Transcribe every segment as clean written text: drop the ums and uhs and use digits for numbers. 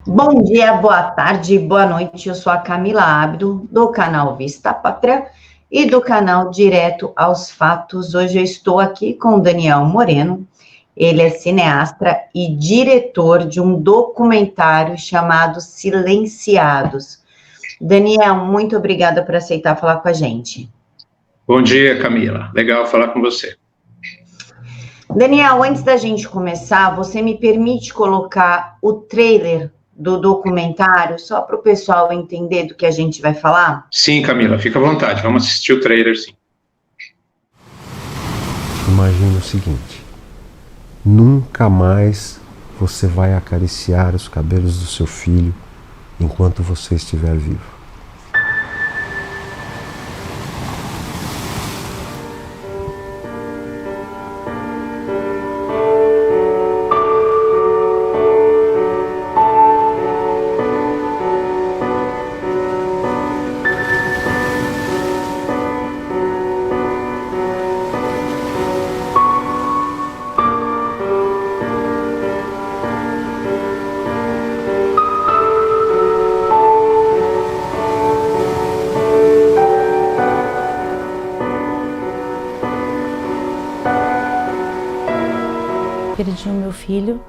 Bom dia, boa tarde, boa noite. Eu sou a Camila Abdo, do canal Vista Pátria e do canal Direto aos Fatos. Hoje eu estou aqui com o Daniel Moreno. Ele é cineasta e diretor de um documentário chamado Silenciados. Daniel, muito obrigada por aceitar falar com a gente. Bom dia, Camila. Legal falar com você. Daniel, antes da gente começar, você me permite colocar o trailer do documentário, só para o pessoal entender do que a gente vai falar? Sim, Camila, fica à vontade, vamos assistir o trailer, sim. Imagine o seguinte: nunca mais você vai acariciar os cabelos do seu filho enquanto você estiver vivo. Perdi o meu filho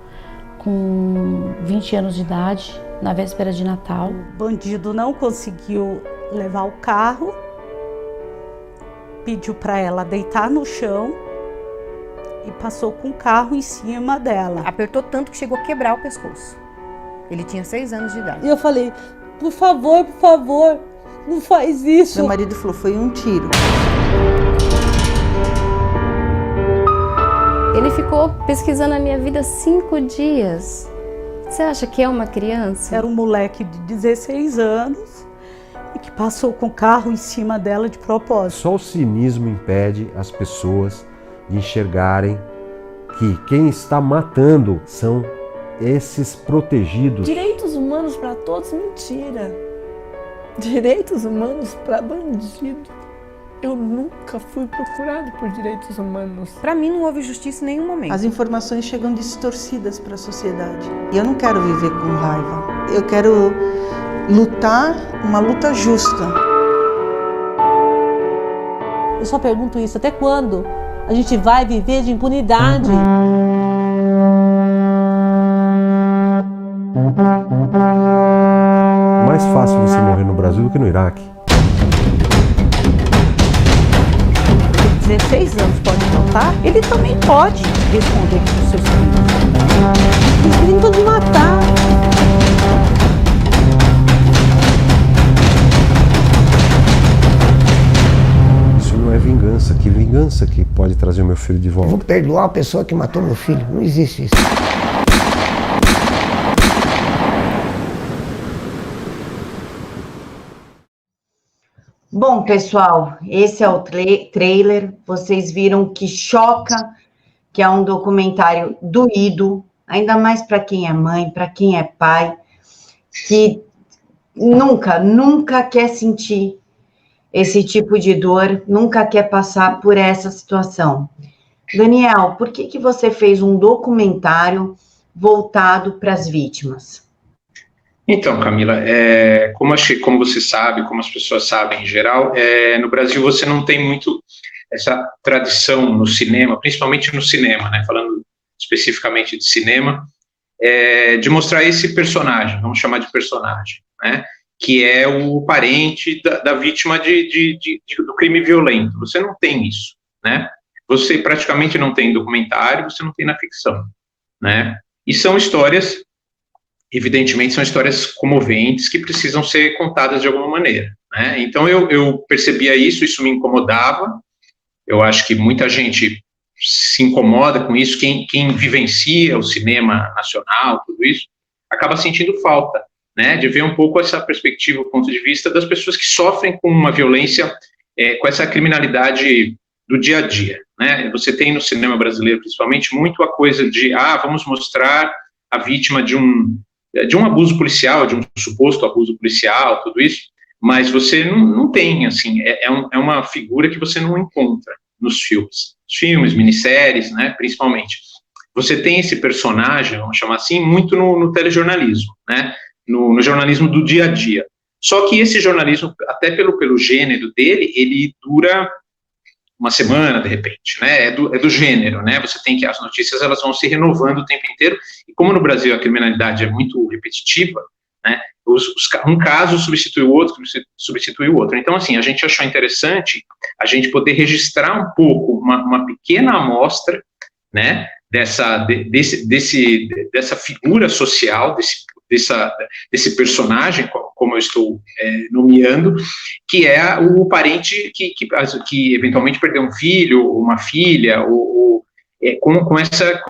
com 20 anos de idade, na véspera de Natal. O bandido não conseguiu levar o carro, pediu para ela deitar no chão e passou com o carro em cima dela. Apertou tanto que chegou a quebrar o pescoço. Ele tinha 6 anos de idade. E eu falei, por favor, não faz isso. Meu marido falou, foi um tiro. Ele ficou pesquisando a minha vida 5 dias. Você acha que é uma criança? Era um moleque de 16 anos e que passou com o carro em cima dela de propósito. Só o cinismo impede as pessoas de enxergarem que quem está matando são esses protegidos. Direitos humanos para todos, mentira. Direitos humanos para bandido. Eu nunca fui procurado por direitos humanos. Para mim não houve justiça em nenhum momento. As informações chegam distorcidas para a sociedade. E eu não quero viver com raiva. Eu quero lutar uma luta justa. Eu só pergunto isso, até quando a gente vai viver de impunidade? Mais fácil você morrer no Brasil do que no Iraque. 16 anos pode matar, ele também pode responder pelos seus crimes. Eles queriam me matar. Isso não é vingança. Que vingança que pode trazer o meu filho de volta? Vou perdoar a pessoa que matou meu filho. Não existe isso. Bom, pessoal, esse é o trailer. Vocês viram que choca, que é um documentário doído, ainda mais para quem é mãe, para quem é pai, que nunca quer sentir esse tipo de dor, nunca quer passar por essa situação. Daniel, por que você fez um documentário voltado para as vítimas? Então, Camila, como você sabe, como as pessoas sabem em geral, no Brasil você não tem muito essa tradição no cinema, principalmente no cinema, né, falando especificamente de cinema, de mostrar esse personagem, vamos chamar de personagem, né, que é o parente da vítima do crime violento. Você não tem isso, né? Você praticamente não tem documentário, você não tem na ficção, né? E são histórias, evidentemente, são histórias comoventes que precisam ser contadas de alguma maneira, né? Então eu percebia isso me incomodava. Eu acho que muita gente se incomoda com isso, quem vivencia o cinema nacional, tudo isso, acaba sentindo falta, né, de ver um pouco essa perspectiva, o ponto de vista das pessoas que sofrem com uma violência, com essa criminalidade do dia a dia, né? Você tem no cinema brasileiro, principalmente, muito a coisa de, vamos mostrar a vítima de um abuso policial, de um suposto abuso policial, tudo isso, mas você não tem, assim, é uma figura que você não encontra nos filmes, minisséries, né, principalmente. você tem esse personagem, vamos chamar assim, muito no telejornalismo, né? No jornalismo do dia a dia. Só que esse jornalismo, até pelo gênero dele, ele dura uma semana, de repente, né? É do gênero, né? Você tem que, as notícias, elas vão se renovando o tempo inteiro, e como no Brasil a criminalidade é muito repetitiva, né? Um caso substitui o outro, substitui o outro. Então, assim, a gente achou interessante a gente poder registrar um pouco, uma pequena amostra, né? Dessa figura social, desse personagem, como eu estou nomeando, que é o parente que eventualmente perdeu um filho, uma filha, com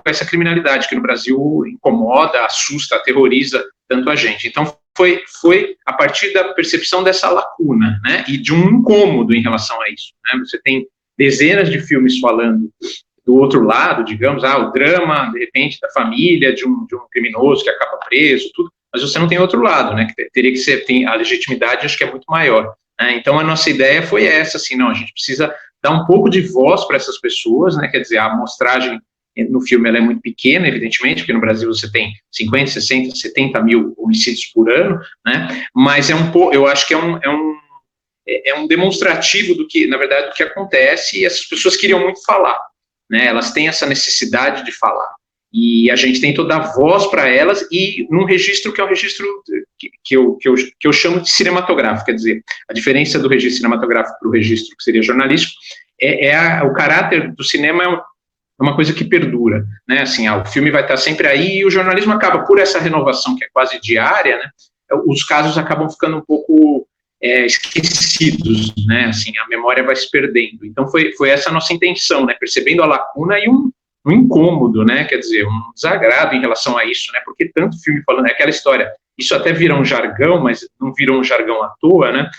essa criminalidade que no Brasil incomoda, assusta, aterroriza tanto a gente. Então, foi a partir da percepção dessa lacuna, né, e de um incômodo em relação a isso, né? Você tem dezenas de filmes falando do outro lado, digamos, o drama, de repente, da família, de um criminoso que acaba preso, tudo, mas você não tem outro lado, né, que teria que ser, a legitimidade acho que é muito maior, né? Então a nossa ideia foi essa, assim, não, a gente precisa dar um pouco de voz para essas pessoas, né, quer dizer, a amostragem no filme ela é muito pequena, evidentemente, porque no Brasil você tem 50, 60, 70 mil homicídios por ano, né, mas eu acho que é um demonstrativo do que, na verdade, do que acontece, e essas pessoas queriam muito falar, né, elas têm essa necessidade de falar, e a gente tentou dar voz para elas, e num registro que é um registro que eu chamo de cinematográfico, quer dizer, a diferença do registro cinematográfico para o registro que seria jornalístico, o caráter do cinema é uma coisa que perdura, né, assim, o filme vai estar sempre aí, e o jornalismo acaba, por essa renovação que é quase diária, né, os casos acabam ficando um pouco esquecidos, né, assim, a memória vai se perdendo. Então foi essa a nossa intenção, né, percebendo a lacuna e um incômodo, né, quer dizer, um desagrado em relação a isso, né, porque tanto filme falando, aquela história, isso até vira um jargão, mas não vira um jargão à toa, né,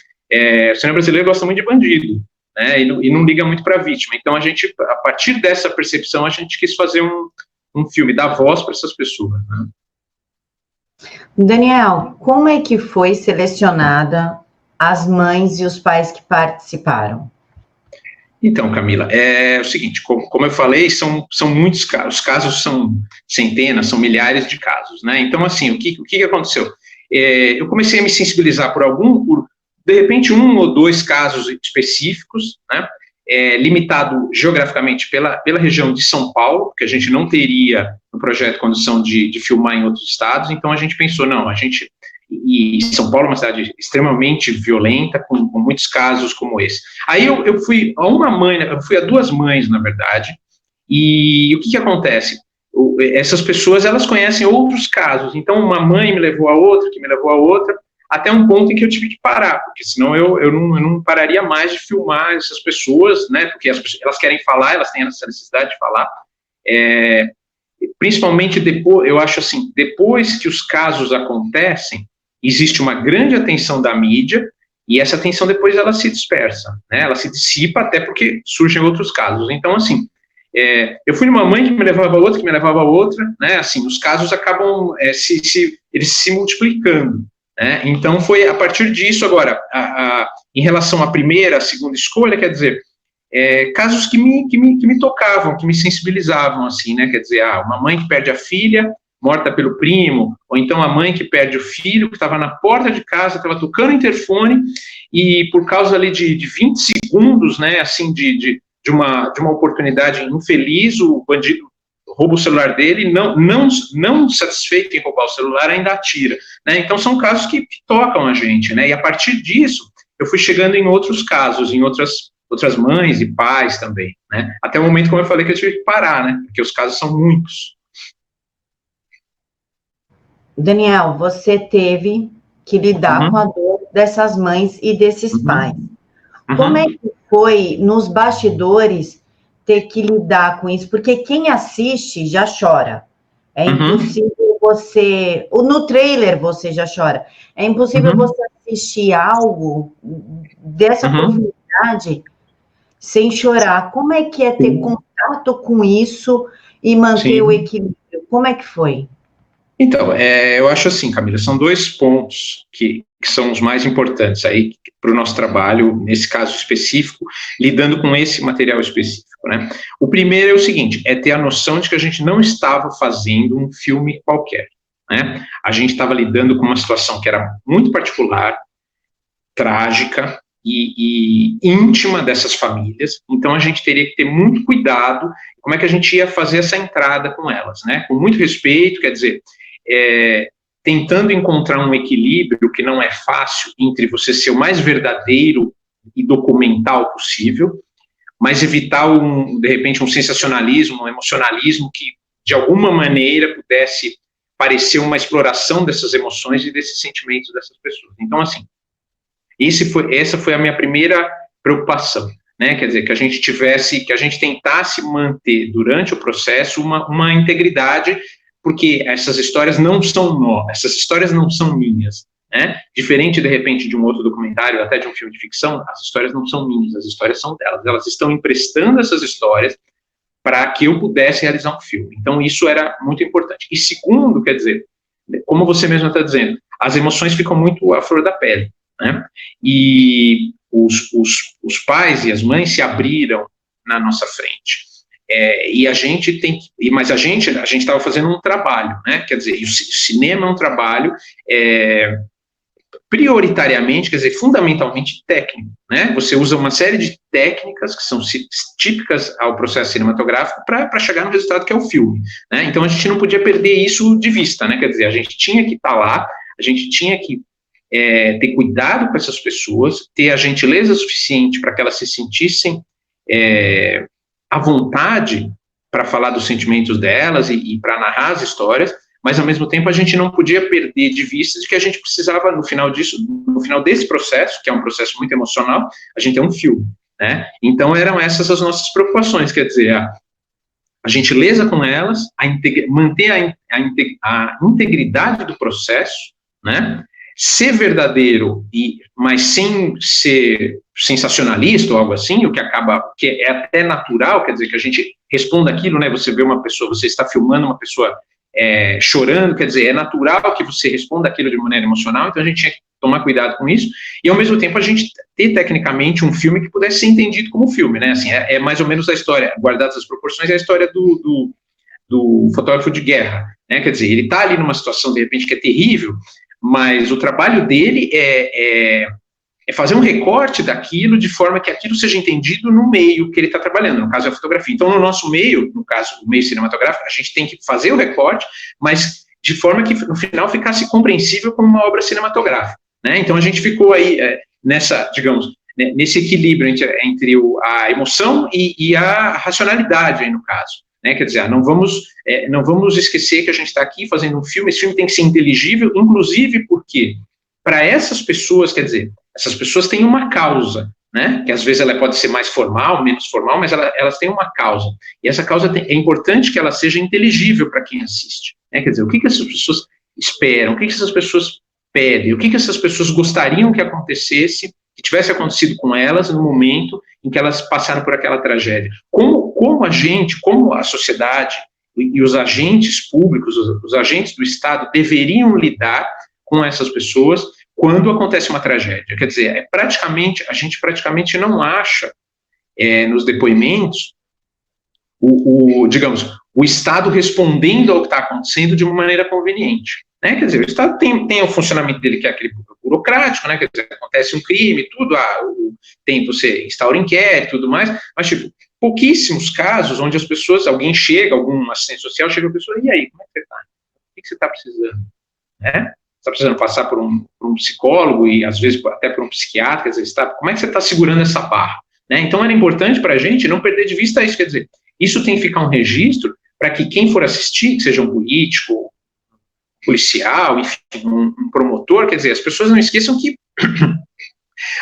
o cinema brasileiro gosta muito de bandido, né, e não liga muito para a vítima. Então a gente, a partir dessa percepção, a gente quis fazer um filme, dar voz para essas pessoas, né. Daniel, como é que foi selecionada as mães e os pais que participaram? Então, Camila, é o seguinte, como eu falei, são muitos casos, os casos são centenas, são milhares de casos, né? Então, assim, o que aconteceu? Eu comecei a me sensibilizar por de repente, 1 ou 2 casos específicos, né? Limitado geograficamente pela região de São Paulo, que a gente não teria no projeto condição de filmar em outros estados, então a gente pensou, não, e São Paulo é uma cidade extremamente violenta, com muitos casos como esse. Aí eu fui a 2 mães, na verdade, e o que acontece? Essas pessoas, elas conhecem outros casos, então uma mãe me levou a outra, que me levou a outra, até um ponto em que eu tive que parar, porque senão eu não pararia mais de filmar essas pessoas, né, porque elas querem falar, elas têm essa necessidade de falar, principalmente depois, eu acho assim, depois que os casos acontecem, existe uma grande atenção da mídia, e essa atenção depois ela se dispersa, né, ela se dissipa até porque surgem outros casos. Então, assim, eu fui numa mãe que me levava a outra, que me levava a outra, né, assim, os casos acabam eles se multiplicando, né, então foi a partir disso. Agora, em relação à primeira, à segunda escolha, quer dizer, casos que me tocavam, que me sensibilizavam, assim, né, quer dizer, uma mãe que perde a filha, morta pelo primo, ou então a mãe que perde o filho, que estava na porta de casa, estava tocando o interfone, e por causa ali de 20 segundos, né, assim, de uma oportunidade infeliz, o bandido rouba o celular dele, não satisfeito em roubar o celular, ainda atira, né, então são casos que tocam a gente, né, e a partir disso, eu fui chegando em outros casos, em outras mães e pais também, né, até o momento, como eu falei, que eu tive que parar, né, porque os casos são muitos. Daniel, você teve que lidar com a dor dessas mães e desses pais. Como é que foi, nos bastidores, ter que lidar com isso? Porque quem assiste já chora. É impossível você... No trailer você já chora. É impossível você assistir algo dessa profundidade sem chorar. Como é que é ter contato com isso e manter o equilíbrio? Como é que foi? Então, eu acho assim, Camila, são 2 pontos que são os mais importantes aí para o nosso trabalho, nesse caso específico, lidando com esse material específico. né? O primeiro é o seguinte, é ter a noção de que a gente não estava fazendo um filme qualquer, né? A gente estava lidando com uma situação que era muito particular, trágica e íntima dessas famílias, então a gente teria que ter muito cuidado como é que a gente ia fazer essa entrada com elas, né? Com muito respeito, quer dizer, tentando encontrar um equilíbrio que não é fácil entre você ser o mais verdadeiro e documental possível, mas evitar, de repente, um sensacionalismo, um emocionalismo que, de alguma maneira, pudesse parecer uma exploração dessas emoções e desses sentimentos dessas pessoas. Então, assim, essa foi a minha primeira preocupação, né? Quer dizer, que a gente tentasse manter, durante o processo, uma integridade, porque essas histórias não são essas histórias não são minhas, né? Diferente, de repente, de um outro documentário, até de um filme de ficção, as histórias não são minhas, as histórias são delas. Elas estão emprestando essas histórias para que eu pudesse realizar um filme. Então, isso era muito importante. E segundo, quer dizer, como você mesmo está dizendo, as emoções ficam muito à flor da pele, né? E os pais e as mães se abriram na nossa frente. E a gente mas a gente estava fazendo um trabalho, né? Quer dizer, o cinema é um trabalho prioritariamente, quer dizer, fundamentalmente técnico, né? Você usa uma série de técnicas que são típicas ao processo cinematográfico para chegar no resultado que é o filme, né? Então a gente não podia perder isso de vista, né? Quer dizer, a gente tinha que estar lá, a gente tinha que ter cuidado com essas pessoas, ter a gentileza suficiente para que elas se sentissem à vontade para falar dos sentimentos delas e para narrar as histórias, mas ao mesmo tempo a gente não podia perder de vista de que a gente precisava, no final desse processo, que é um processo muito emocional, a gente é um filme, né? Então eram essas as nossas preocupações, quer dizer, a gentileza com elas, manter a integridade do processo, né? Ser verdadeiro, mas sem ser sensacionalista ou algo assim, o que é até natural, quer dizer, que a gente responda aquilo, né? Você vê uma pessoa, você está filmando uma pessoa chorando, quer dizer, é natural que você responda aquilo de maneira emocional, então a gente tinha que tomar cuidado com isso, e ao mesmo tempo a gente ter tecnicamente um filme que pudesse ser entendido como filme, né? Assim, é mais ou menos a história, guardadas as proporções, é a história do fotógrafo de guerra, né? Quer dizer, ele está ali numa situação, de repente, que é terrível, mas o trabalho dele é fazer um recorte daquilo de forma que aquilo seja entendido no meio que ele está trabalhando, no caso é a fotografia. Então, no nosso meio, no caso, o meio cinematográfico, a gente tem que fazer o recorte, mas de forma que, no final, ficasse compreensível como uma obra cinematográfica, né? Então, a gente ficou aí nesse equilíbrio entre a emoção e a racionalidade, aí, no caso. Né, quer dizer, não vamos esquecer que a gente está aqui fazendo um filme, esse filme tem que ser inteligível, inclusive porque, para essas pessoas, quer dizer, essas pessoas têm uma causa, né, que às vezes ela pode ser mais formal, menos formal, mas elas têm uma causa, e essa causa é importante que ela seja inteligível para quem assiste, né, quer dizer, o que essas pessoas esperam, o que essas pessoas pedem, o que essas pessoas gostariam que acontecesse, que tivesse acontecido com elas no momento em que elas passaram por aquela tragédia. Como a sociedade e os agentes públicos, os agentes do Estado deveriam lidar com essas pessoas quando acontece uma tragédia. Quer dizer, a gente praticamente não acha nos depoimentos o Estado respondendo ao que está acontecendo de uma maneira conveniente. Né? Quer dizer, o Estado tem o funcionamento dele, que é aquele burocrático, né? Quer dizer, acontece um crime, tudo, você instaura inquérito e tudo mais, mas, pouquíssimos casos onde as pessoas, alguém chega, algum assistente social chega a pessoa, e aí, como é que você está? O que você está precisando? Né? Você está precisando passar por um psicólogo e, às vezes, até por um psiquiatra, quer dizer, como é que você está segurando essa barra? Né? Então, era importante para a gente não perder de vista isso, quer dizer, isso tem que ficar um registro para que quem for assistir, que seja um político, policial, enfim, um promotor, quer dizer, as pessoas não esqueçam que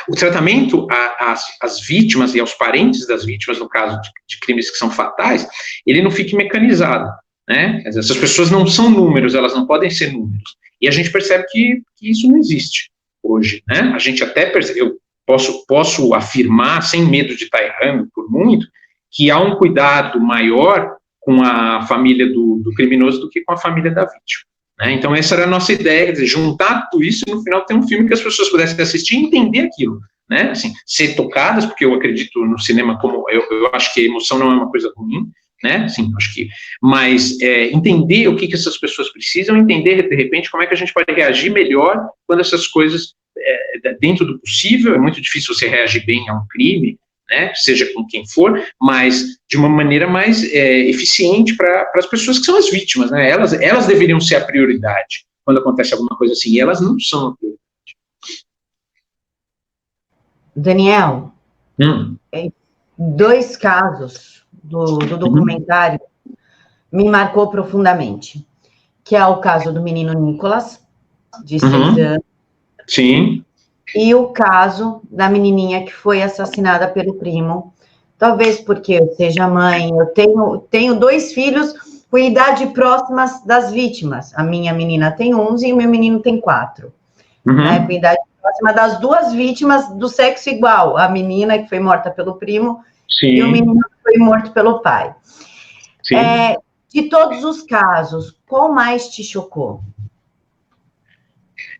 o tratamento às vítimas e aos parentes das vítimas, no caso de crimes que são fatais, ele não fique mecanizado, né? Quer dizer, essas pessoas não são números, elas não podem ser números. E a gente percebe que isso não existe hoje, né? A gente até percebe, eu posso afirmar, sem medo de estar errando por muito, que há um cuidado maior com a família do criminoso do que com a família da vítima. Né? Então, essa era a nossa ideia, quer dizer, juntar tudo isso e, no final, ter um filme que as pessoas pudessem assistir e entender aquilo. né, assim, ser tocadas, porque eu acredito no cinema como, eu acho que a emoção não é uma coisa ruim, né, assim, acho que, mas entender o que essas pessoas precisam, entender, de repente, como é que a gente pode reagir melhor quando essas coisas, dentro do possível, é muito difícil você reagir bem a um crime, né, seja com quem for, mas de uma maneira mais eficiente para as pessoas que são as vítimas, né, elas deveriam ser a prioridade quando acontece alguma coisa assim, e elas não são a prioridade. Daniel, 2 casos do documentário me marcou profundamente, que é o caso do menino Nicolas, de 6 anos. Sim. E o caso da menininha que foi assassinada pelo primo. Talvez porque eu seja mãe, eu tenho 2 filhos com idade próximas das vítimas. A minha menina tem 11 e o meu menino tem 4. Né, com idade próxima das 2 vítimas do sexo igual. A menina que foi morta pelo primo. Sim. E o menino que foi morto pelo pai. Sim. De todos os casos, qual mais te chocou?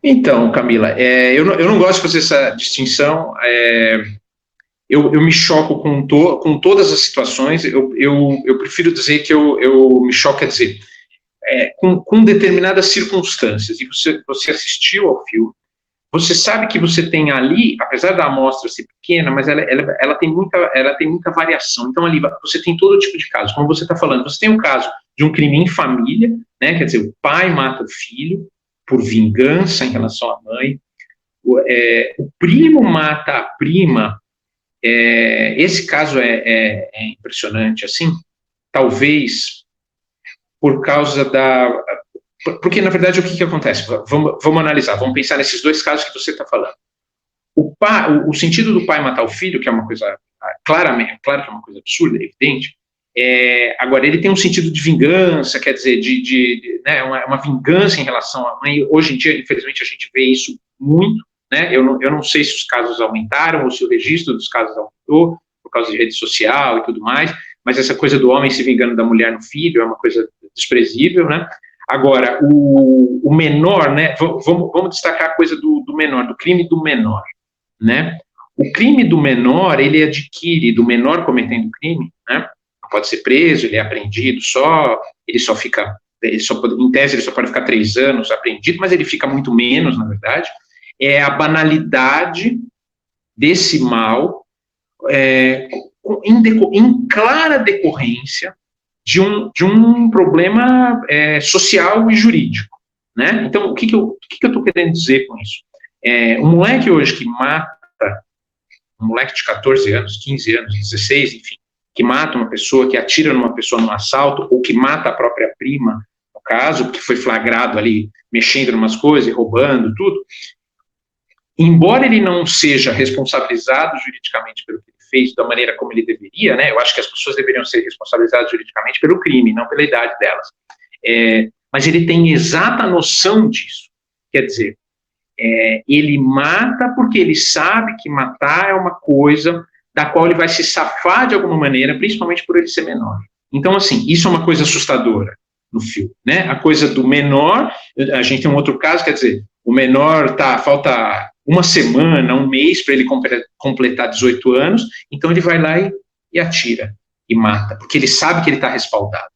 Então, Camila, eu não gosto de fazer essa distinção, eu me choco com todas as situações, eu prefiro dizer que eu me choco, quer dizer, com determinadas circunstâncias, e você assistiu ao filme, você sabe que você tem ali, apesar da amostra ser pequena, mas ela tem muita variação, então ali você tem todo tipo de caso, como você está falando, você tem um caso de um crime em família, né, quer dizer, o pai mata o filho, por vingança em relação à mãe, o primo mata a prima, esse caso é impressionante, assim, talvez por causa porque, na verdade, o que acontece? Vamos analisar, vamos pensar nesses 2 casos que você está falando. O sentido do pai matar o filho, que é uma coisa, claro que é uma coisa absurda, evidente, agora, ele tem um sentido de vingança, quer dizer, né, uma vingança em relação à mãe. Hoje em dia, infelizmente, a gente vê isso muito, né, eu não sei se os casos aumentaram, ou se o registro dos casos aumentou, por causa de rede social e tudo mais, mas essa coisa do homem se vingando da mulher no filho é uma coisa desprezível, né. Agora, o menor, né, vamos destacar a coisa do menor, do crime do menor, né. O crime do menor, ele adquire, do menor cometendo o crime, né, pode ser preso, ele é apreendido em tese ele só pode ficar 3 anos apreendido, mas ele fica muito menos, na verdade, é a banalidade desse mal, em clara decorrência de um problema social e jurídico, né? Então, o que eu estou querendo dizer com isso? Um moleque hoje que mata, um moleque de 14 anos, 15 anos, 16, enfim, que mata uma pessoa, que atira numa pessoa num assalto, ou que mata a própria prima, no caso, porque foi flagrado ali, mexendo em umas coisas, roubando, tudo, embora ele não seja responsabilizado juridicamente pelo que ele fez, da maneira como ele deveria, né, eu acho que as pessoas deveriam ser responsabilizadas juridicamente pelo crime, não pela idade delas, mas ele tem exata noção disso, quer dizer, ele mata porque ele sabe que matar é uma coisa da qual ele vai se safar de alguma maneira, principalmente por ele ser menor. Então, assim, isso é uma coisa assustadora no filme, né? A coisa do menor, a gente tem um outro caso, quer dizer, o menor falta 1 semana, 1 mês para ele completar 18 anos, então ele vai lá e atira, e mata, porque ele sabe que ele está respaldado,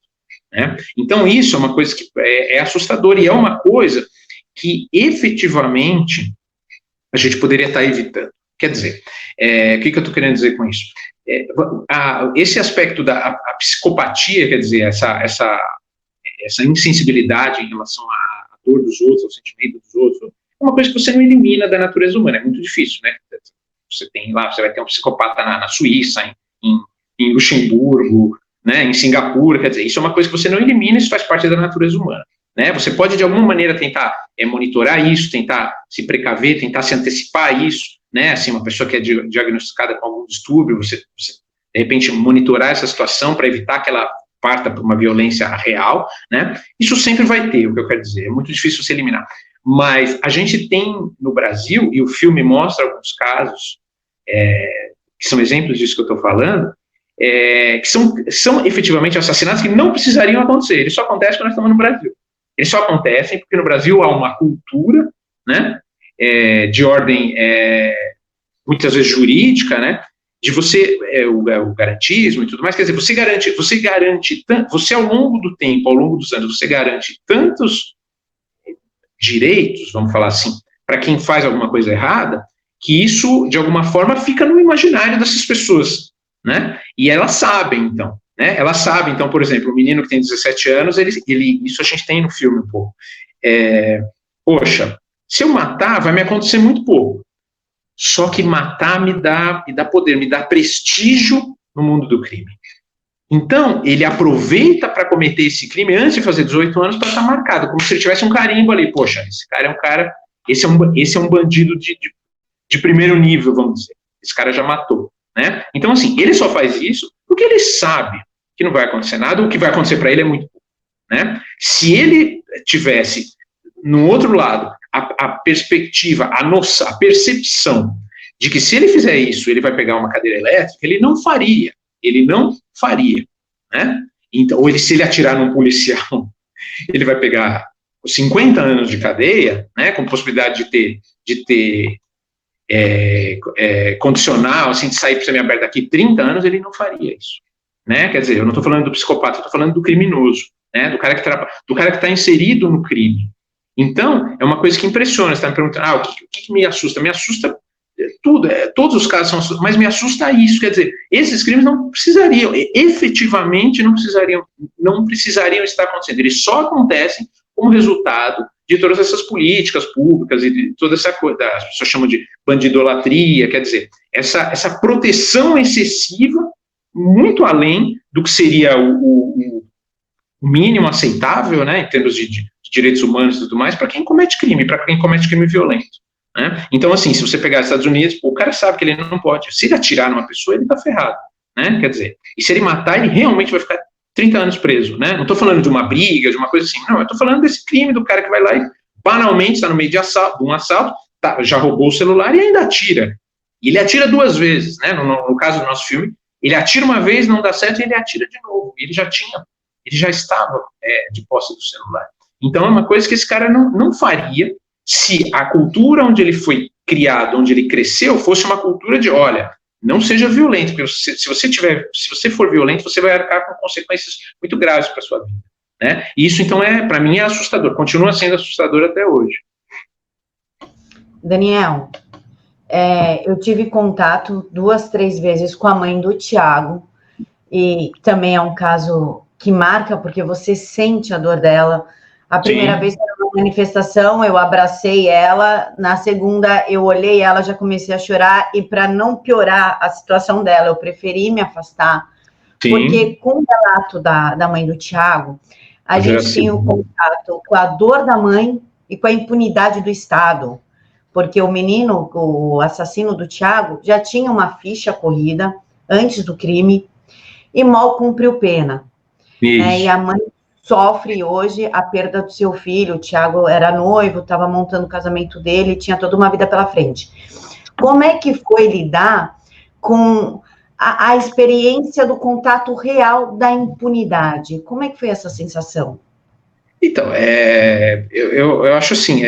né? Então, isso é uma coisa que é assustadora, e é uma coisa que, efetivamente, a gente poderia estar evitando. Quer dizer, o que eu estou querendo dizer com isso? Esse aspecto da psicopatia, quer dizer, essa insensibilidade em relação à dor dos outros, ao sentimento dos outros, é uma coisa que você não elimina da natureza humana, é muito difícil, né? Você vai ter um psicopata na Suíça, em Luxemburgo, né, em Singapura, quer dizer, isso é uma coisa que você não elimina, isso faz parte da natureza humana. Né? Você pode, de alguma maneira, tentar monitorar isso, tentar se precaver, tentar se antecipar a isso, né? Assim, uma pessoa que é diagnosticada com algum distúrbio, você de repente, monitorar essa situação para evitar que ela parta para uma violência real, né? Isso sempre vai ter, o que eu quero dizer, é muito difícil se eliminar. Mas a gente tem no Brasil, e o filme mostra alguns casos, que são exemplos disso que eu estou falando, que são efetivamente assassinatos que não precisariam acontecer, eles só acontecem quando nós estamos no Brasil. Eles só acontecem porque no Brasil há uma cultura, né, de ordem muitas vezes jurídica, né, de você, o garantismo e tudo mais, quer dizer, você garante, você ao longo do tempo, ao longo dos anos, você garante tantos direitos, vamos falar assim, para quem faz alguma coisa errada, que isso, de alguma forma, fica no imaginário dessas pessoas, né, e elas sabem, então, né, por exemplo, o menino que tem 17 anos, isso a gente tem no filme um pouco, poxa, se eu matar, vai me acontecer muito pouco, só que matar me dá poder, me dá prestígio no mundo do crime. Então, ele aproveita para cometer esse crime antes de fazer 18 anos para estar marcado, como se ele tivesse um carimbo ali. Poxa, esse cara é um cara, esse é um bandido de primeiro nível, vamos dizer. Esse cara já matou, né? Então, assim, ele só faz isso porque ele sabe que não vai acontecer nada, o que vai acontecer para ele é muito pouco, né? Se ele tivesse, no outro lado, a perspectiva, a percepção de que se ele fizer isso, ele vai pegar uma cadeira elétrica, ele não faria, né? Então, ou se ele atirar num policial, ele vai pegar 50 anos de cadeia, né, com possibilidade de ter condicional, assim, de sair para semiaberto daqui 30 anos, ele não faria isso, né? Quer dizer, eu não estou falando do psicopata, eu estou falando do criminoso, né, do cara que está inserido no crime. Então, é uma coisa que impressiona. Você está me perguntando, o que me assusta? Me assusta tudo, todos os casos são assustados, mas me assusta isso, quer dizer, esses crimes não precisariam, efetivamente não precisariam estar acontecendo, eles só acontecem como resultado de todas essas políticas públicas e de toda essa coisa, as pessoas chamam de bandidolatria, quer dizer, essa proteção excessiva, muito além do que seria o mínimo aceitável, né, em termos de direitos humanos e tudo mais, para quem comete crime violento, né? Então, assim, se você pegar os Estados Unidos, o cara sabe que ele não pode, se ele atirar numa pessoa, ele tá ferrado, né, quer dizer, e se ele matar, ele realmente vai ficar 30 anos preso, né, não estou falando de uma briga, de uma coisa assim, não, eu estou falando desse crime do cara que vai lá e, banalmente, está no meio de um assalto, já roubou o celular e ainda atira, e ele atira 2 vezes, né, no caso do nosso filme, ele atira uma vez, não dá certo, e ele atira de novo, ele já estava de posse do celular. Então, é uma coisa que esse cara não faria se a cultura onde ele foi criado, onde ele cresceu, fosse uma cultura de, olha, não seja violento, porque se você for violento, você vai arcar com consequências muito graves para a sua vida, né? E isso, então, para mim, é assustador, continua sendo assustador até hoje. Daniel, eu tive contato 2, 3 vezes com a mãe do Thiago, e também é um caso que marca, porque você sente a dor dela. A primeira vez que era uma manifestação, eu abracei ela, na segunda eu olhei ela, já comecei a chorar, e para não piorar a situação dela, eu preferi me afastar, porque com o relato da mãe do Thiago, a gente tinha o contato com a dor da mãe e com a impunidade do Estado, porque o menino, o assassino do Thiago, já tinha uma ficha corrida antes do crime e mal cumpriu pena. E a mãe sofre hoje a perda do seu filho. O Thiago era noivo, estava montando o casamento dele, tinha toda uma vida pela frente. Como é que foi lidar com a experiência do contato real da impunidade? Como é que foi essa sensação? Então, eu acho assim,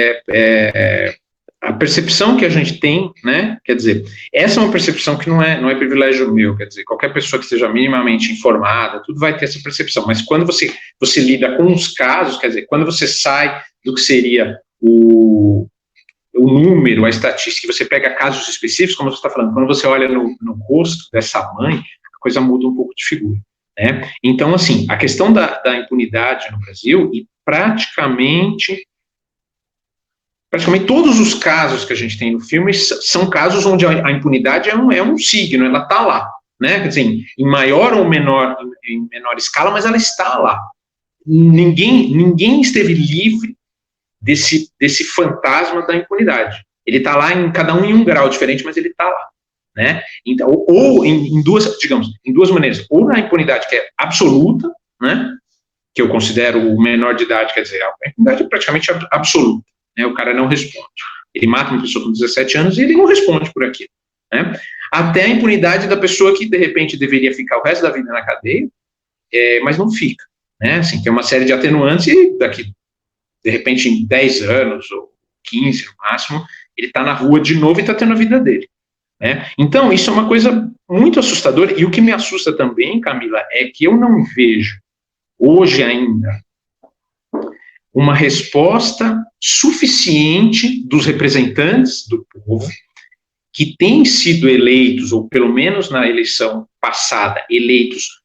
a percepção que a gente tem, né, quer dizer, essa é uma percepção que não é privilégio meu, quer dizer, qualquer pessoa que esteja minimamente informada, tudo vai ter essa percepção, mas quando você lida com os casos, quer dizer, quando você sai do que seria o número, a estatística, você pega casos específicos, como você está falando, quando você olha no rosto dessa mãe, a coisa muda um pouco de figura, né? Então, assim, a questão da impunidade no Brasil, e praticamente todos os casos que a gente tem no filme são casos onde a impunidade é um signo, ela está lá, né? Quer dizer, em maior ou menor escala, mas ela está lá. Ninguém esteve livre desse fantasma da impunidade. Ele está lá, cada um em um grau diferente, mas ele está lá, né? Então, ou em duas maneiras, ou na impunidade que é absoluta, né? Que eu considero o menor de idade, quer dizer, a impunidade é praticamente absoluta. O cara não responde. Ele mata uma pessoa com 17 anos e ele não responde por aquilo, né? Até a impunidade da pessoa que, de repente, deveria ficar o resto da vida na cadeia, mas não fica, né? Assim, tem uma série de atenuantes e daqui, de repente, em 10 anos ou 15 no máximo, ele está na rua de novo e está tendo a vida dele, né? Então, isso é uma coisa muito assustadora, e o que me assusta também, Camila, é que eu não vejo, hoje ainda, uma resposta suficiente dos representantes do povo que têm sido eleitos, ou pelo menos na eleição passada, eleitos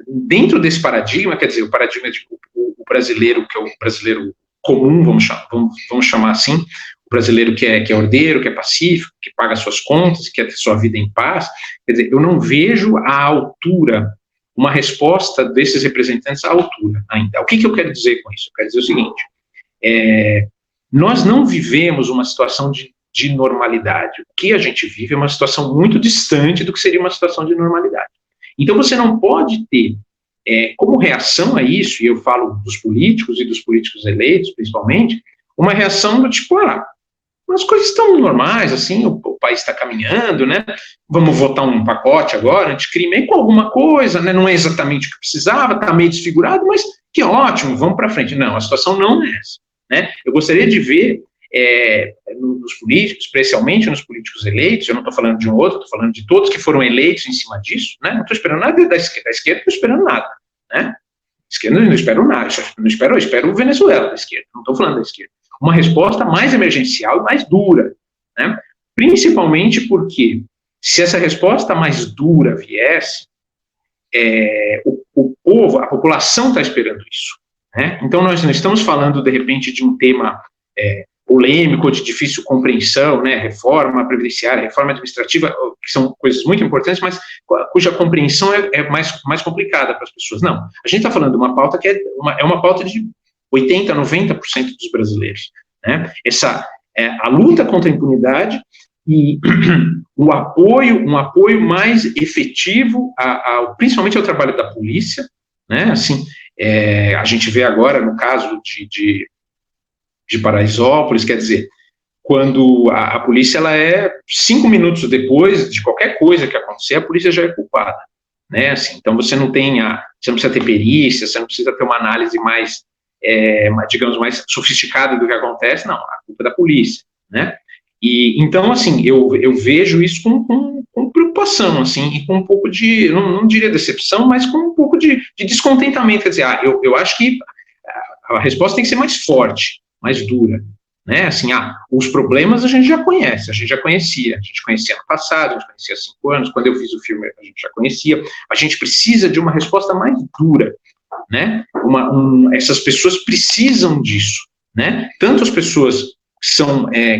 dentro desse paradigma, quer dizer, o paradigma de o brasileiro, que é o brasileiro comum, vamos chamar assim, o brasileiro que é ordeiro, que é pacífico, que paga suas contas, que quer ter sua vida em paz. Quer dizer, eu não vejo à altura, uma resposta desses representantes à altura ainda. O que eu quero dizer com isso? Eu quero dizer o seguinte, nós não vivemos uma situação de normalidade. O que a gente vive é uma situação muito distante do que seria uma situação de normalidade. Então você não pode ter, como reação a isso, e eu falo dos políticos e dos políticos eleitos, principalmente, uma reação do tipo, as coisas estão normais, assim, o país está caminhando, né, vamos votar um pacote agora, anticrime, com alguma coisa, né, não é exatamente o que precisava, está meio desfigurado, mas que ótimo, vamos para frente. Não, a situação não é essa, né. Eu gostaria de ver nos políticos, especialmente nos políticos eleitos, eu não estou falando de um outro, estou falando de todos que foram eleitos em cima disso, né, não estou esperando nada da esquerda não estou esperando nada, né, esquerda não espero nada, eu espero o Venezuela da esquerda, não estou falando da esquerda. Uma resposta mais emergencial e mais dura, né, principalmente porque, se essa resposta mais dura viesse, o povo, a população está esperando isso, né, então nós não estamos falando, de repente, de um tema polêmico, de difícil compreensão, né, reforma previdenciária, reforma administrativa, que são coisas muito importantes, mas cuja compreensão é mais complicada para as pessoas. Não, a gente está falando de uma pauta que é uma pauta de 80%, 90% dos brasileiros, né, a luta contra a impunidade e um apoio mais efetivo, principalmente ao trabalho da polícia, né, assim, a gente vê agora no caso de Paraisópolis, quer dizer, quando a polícia, ela 5 minutos depois de qualquer coisa que acontecer, a polícia já é culpada, né, assim, então você não precisa ter perícia, você não precisa ter uma análise mais, digamos, mais sofisticada do que acontece, não, a culpa é da polícia, né, e então, assim, eu vejo isso com preocupação, assim, e com um pouco de, não diria decepção, mas com um pouco de descontentamento, quer dizer, eu acho que a resposta tem que ser mais forte, mais dura, né, assim, os problemas a gente já conhece, a gente conhecia no passado, a gente conhecia há 5 anos, quando eu fiz o filme a gente já conhecia, a gente precisa de uma resposta mais dura, né, essas pessoas precisam disso, né, tanto as pessoas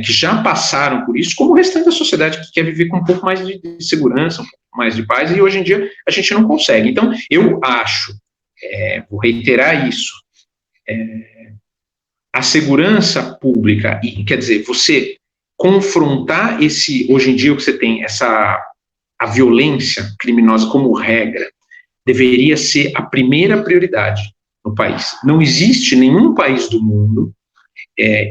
que já passaram por isso, como o restante da sociedade que quer viver com um pouco mais de segurança, um pouco mais de paz, e hoje em dia a gente não consegue. Então, eu acho, vou reiterar isso, a segurança pública, e quer dizer, você confrontar hoje em dia o que você tem, a violência criminosa como regra, deveria ser a primeira prioridade no país. Não existe nenhum país do mundo,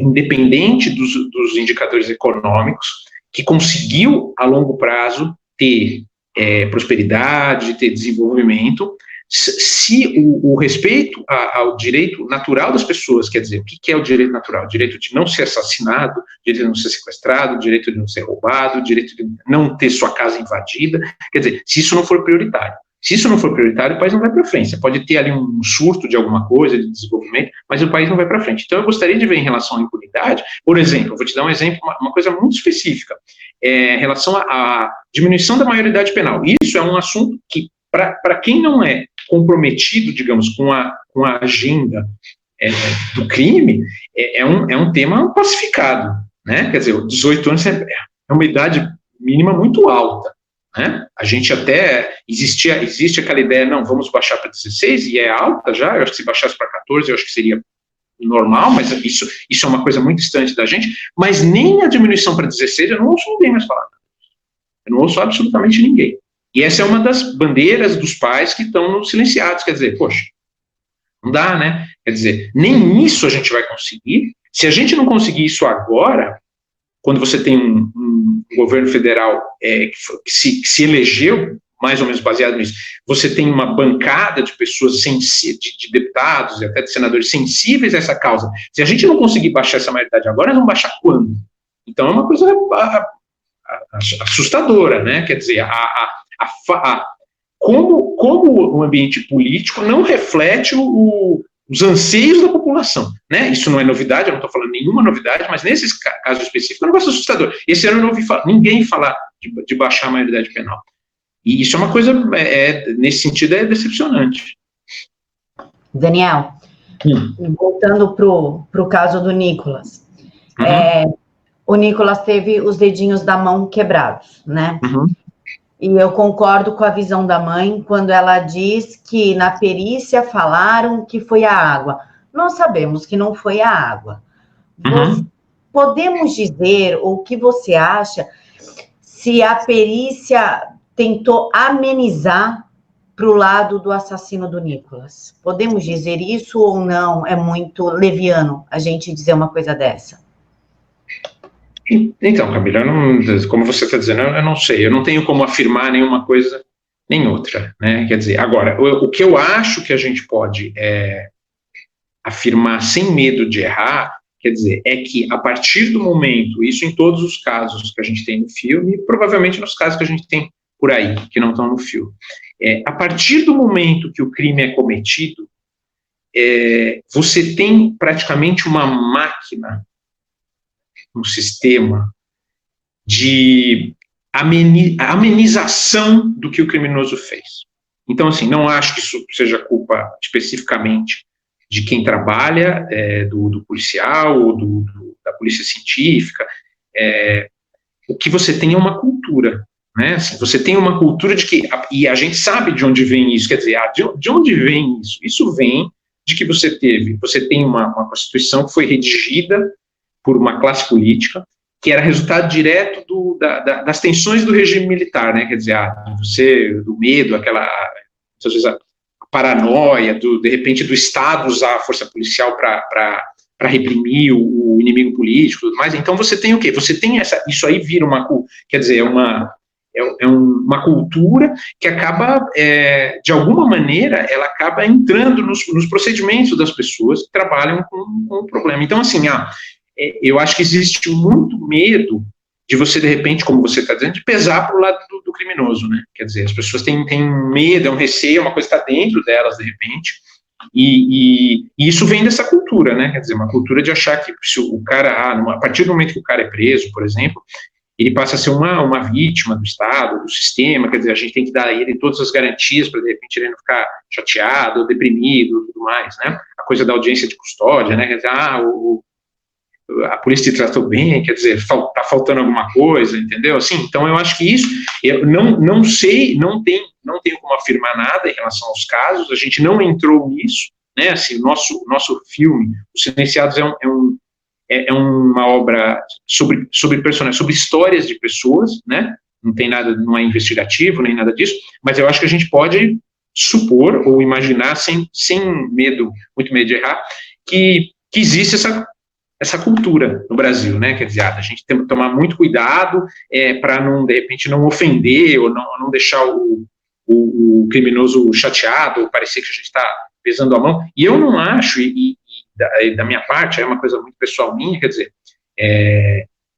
independente dos indicadores econômicos, que conseguiu, a longo prazo, ter prosperidade, ter desenvolvimento, se o respeito ao direito natural das pessoas, quer dizer, o que é o direito natural? O direito de não ser assassinado, o direito de não ser sequestrado, o direito de não ser roubado, o direito de não ter sua casa invadida, quer dizer, se isso não for prioritário. Se isso não for prioritário, o país não vai para frente. Você pode ter ali um surto de alguma coisa, de desenvolvimento, mas o país não vai para frente. Então, eu gostaria de ver em relação à impunidade, por exemplo, eu vou te dar um exemplo, uma coisa muito específica, em relação à diminuição da maioridade penal. Isso é um assunto que, para quem não é comprometido, digamos, com a agenda do crime, é um tema pacificado, né? Quer dizer, 18 anos é uma idade mínima muito alta, né? A gente até, existe aquela ideia, não, vamos baixar para 16, e é alta já, eu acho que se baixasse para 14, eu acho que seria normal, mas isso é uma coisa muito distante da gente, mas nem a diminuição para 16, eu não ouço ninguém mais falar. Eu não ouço absolutamente ninguém. E essa é uma das bandeiras dos pais que estão silenciados, quer dizer, poxa, não dá, né? Quer dizer, nem isso a gente vai conseguir. Se a gente não conseguir isso agora, quando você tem um governo federal que se elegeu, mais ou menos baseado nisso, você tem uma bancada de pessoas, de deputados e até de senadores sensíveis a essa causa. Se a gente não conseguir baixar essa maioridade agora, nós vamos baixar quando? Então é uma coisa assustadora, né? Quer dizer, como o ambiente político não reflete os anseios da população, né? Isso não é novidade, eu não estou falando nenhuma novidade, mas nesse caso específico é um negócio assustador. Esse ano eu não ouvi ninguém falar de baixar a maioridade penal. E isso é uma coisa, nesse sentido, é decepcionante. Daniel, voltando para o caso do Nicolas. O Nicolas teve os dedinhos da mão quebrados, né? E eu concordo com a visão da mãe quando ela diz que na perícia falaram que foi a água. Nós sabemos que não foi a água. Podemos dizer, ou o que você acha, se a perícia tentou amenizar para o lado do assassino do Nicolas? Podemos dizer isso ou não? É muito leviano a gente dizer uma coisa dessa. Então, Camila, como você está dizendo, eu não sei, eu não tenho como afirmar nenhuma coisa nem outra, né? Quer dizer, agora, o que eu acho que a gente pode afirmar sem medo de errar, quer dizer, é que a partir do momento, isso em todos os casos que a gente tem no filme, e provavelmente nos casos que a gente tem por aí, que não estão no filme, a partir do momento que o crime é cometido, você tem praticamente uma máquina, um sistema de amenização do que o criminoso fez. Então, assim, não acho que isso seja culpa especificamente de quem trabalha, do policial ou da polícia científica. O que você tem é uma cultura, né? Assim, você tem uma cultura de que, e a gente sabe de onde vem isso, quer dizer, de onde vem isso? Isso vem de que você tem uma Constituição que foi redigida por uma classe política, que era resultado direto das tensões do regime militar, né? Quer dizer, do medo, aquela, às vezes, a paranoia, de repente, do Estado usar a força policial para reprimir o inimigo político e tudo mais. Então, você tem o quê? Você tem isso aí vira quer dizer, uma cultura que acaba, de alguma maneira, ela acaba entrando nos procedimentos das pessoas que trabalham com o problema. Então, assim, eu acho que existe muito medo de você, de repente, como você está dizendo, de pesar para o lado do criminoso, né? Quer dizer, as pessoas têm medo, é um receio, uma coisa que está dentro delas, de repente, e isso vem dessa cultura, né? Quer dizer, uma cultura de achar que se o cara, a partir do momento que o cara é preso, por exemplo, ele passa a ser uma vítima do Estado, do sistema, quer dizer, a gente tem que dar a ele todas as garantias para, de repente, ele não ficar chateado, deprimido, tudo mais, né? A coisa da audiência de custódia, né? Quer dizer, a polícia te tratou bem, quer dizer, está faltando alguma coisa, entendeu? Assim, então eu acho que isso, eu não sei, não tenho como afirmar nada em relação aos casos, a gente não entrou nisso, né? Assim, o nosso filme, Os Silenciados, é uma obra sobre personagens, sobre histórias de pessoas, né? Não tem nada, não é investigativo, nem nada disso, mas eu acho que a gente pode supor ou imaginar, sem muito medo de errar, que existe essa cultura no Brasil, né? Quer dizer, a gente tem que tomar muito cuidado para não, de repente, não ofender ou não deixar o criminoso chateado ou parecer que a gente está pesando a mão. E eu não acho, da minha parte, é uma coisa muito pessoal minha, quer dizer,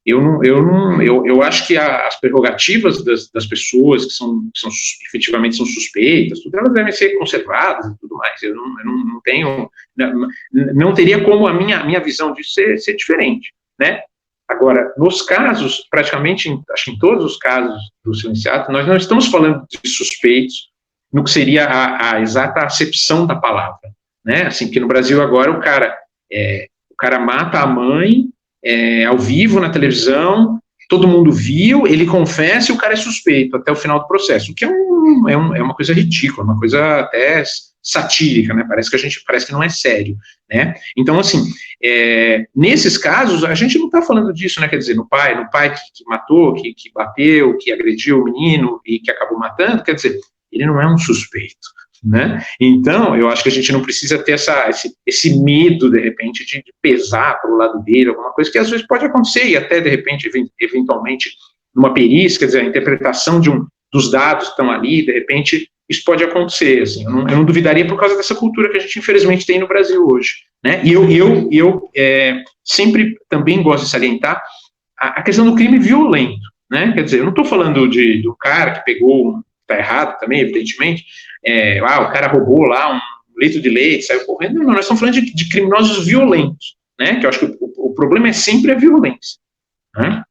eu acho que as prerrogativas das pessoas que efetivamente são suspeitas, tudo, elas devem ser conservadas e tudo mais. Eu não tenho, não teria como a minha visão disso ser diferente, né? Agora, nos casos, praticamente, acho que em todos os casos do silenciado, nós não estamos falando de suspeitos no que seria a exata acepção da palavra, né? Assim, que no Brasil agora o cara mata a mãe, ao vivo, na televisão, todo mundo viu, ele confessa e o cara é suspeito até o final do processo, o que é uma coisa ridícula, uma coisa até satírica, né? Parece que não é sério, né? Então, assim, nesses casos, a gente não está falando disso, né? Quer dizer, no pai que matou, que bateu, que agrediu o menino e que acabou matando, quer dizer, ele não é um suspeito, né? Então, eu acho que a gente não precisa ter esse medo, de repente, de pesar para o lado dele, alguma coisa que às vezes pode acontecer, e até, de repente, eventualmente, numa perícia, quer dizer, a interpretação dos dados que estão ali, de repente, isso pode acontecer, assim, eu não duvidaria por causa dessa cultura que a gente, infelizmente, tem no Brasil hoje, né? E eu sempre também gosto de salientar a questão do crime violento, né? Quer dizer, eu não estou falando do cara que pegou, está errado também, evidentemente, o cara roubou lá um litro de leite, saiu correndo. Não, nós estamos falando de criminosos violentos, né? Que eu acho que o problema é sempre a violência, né?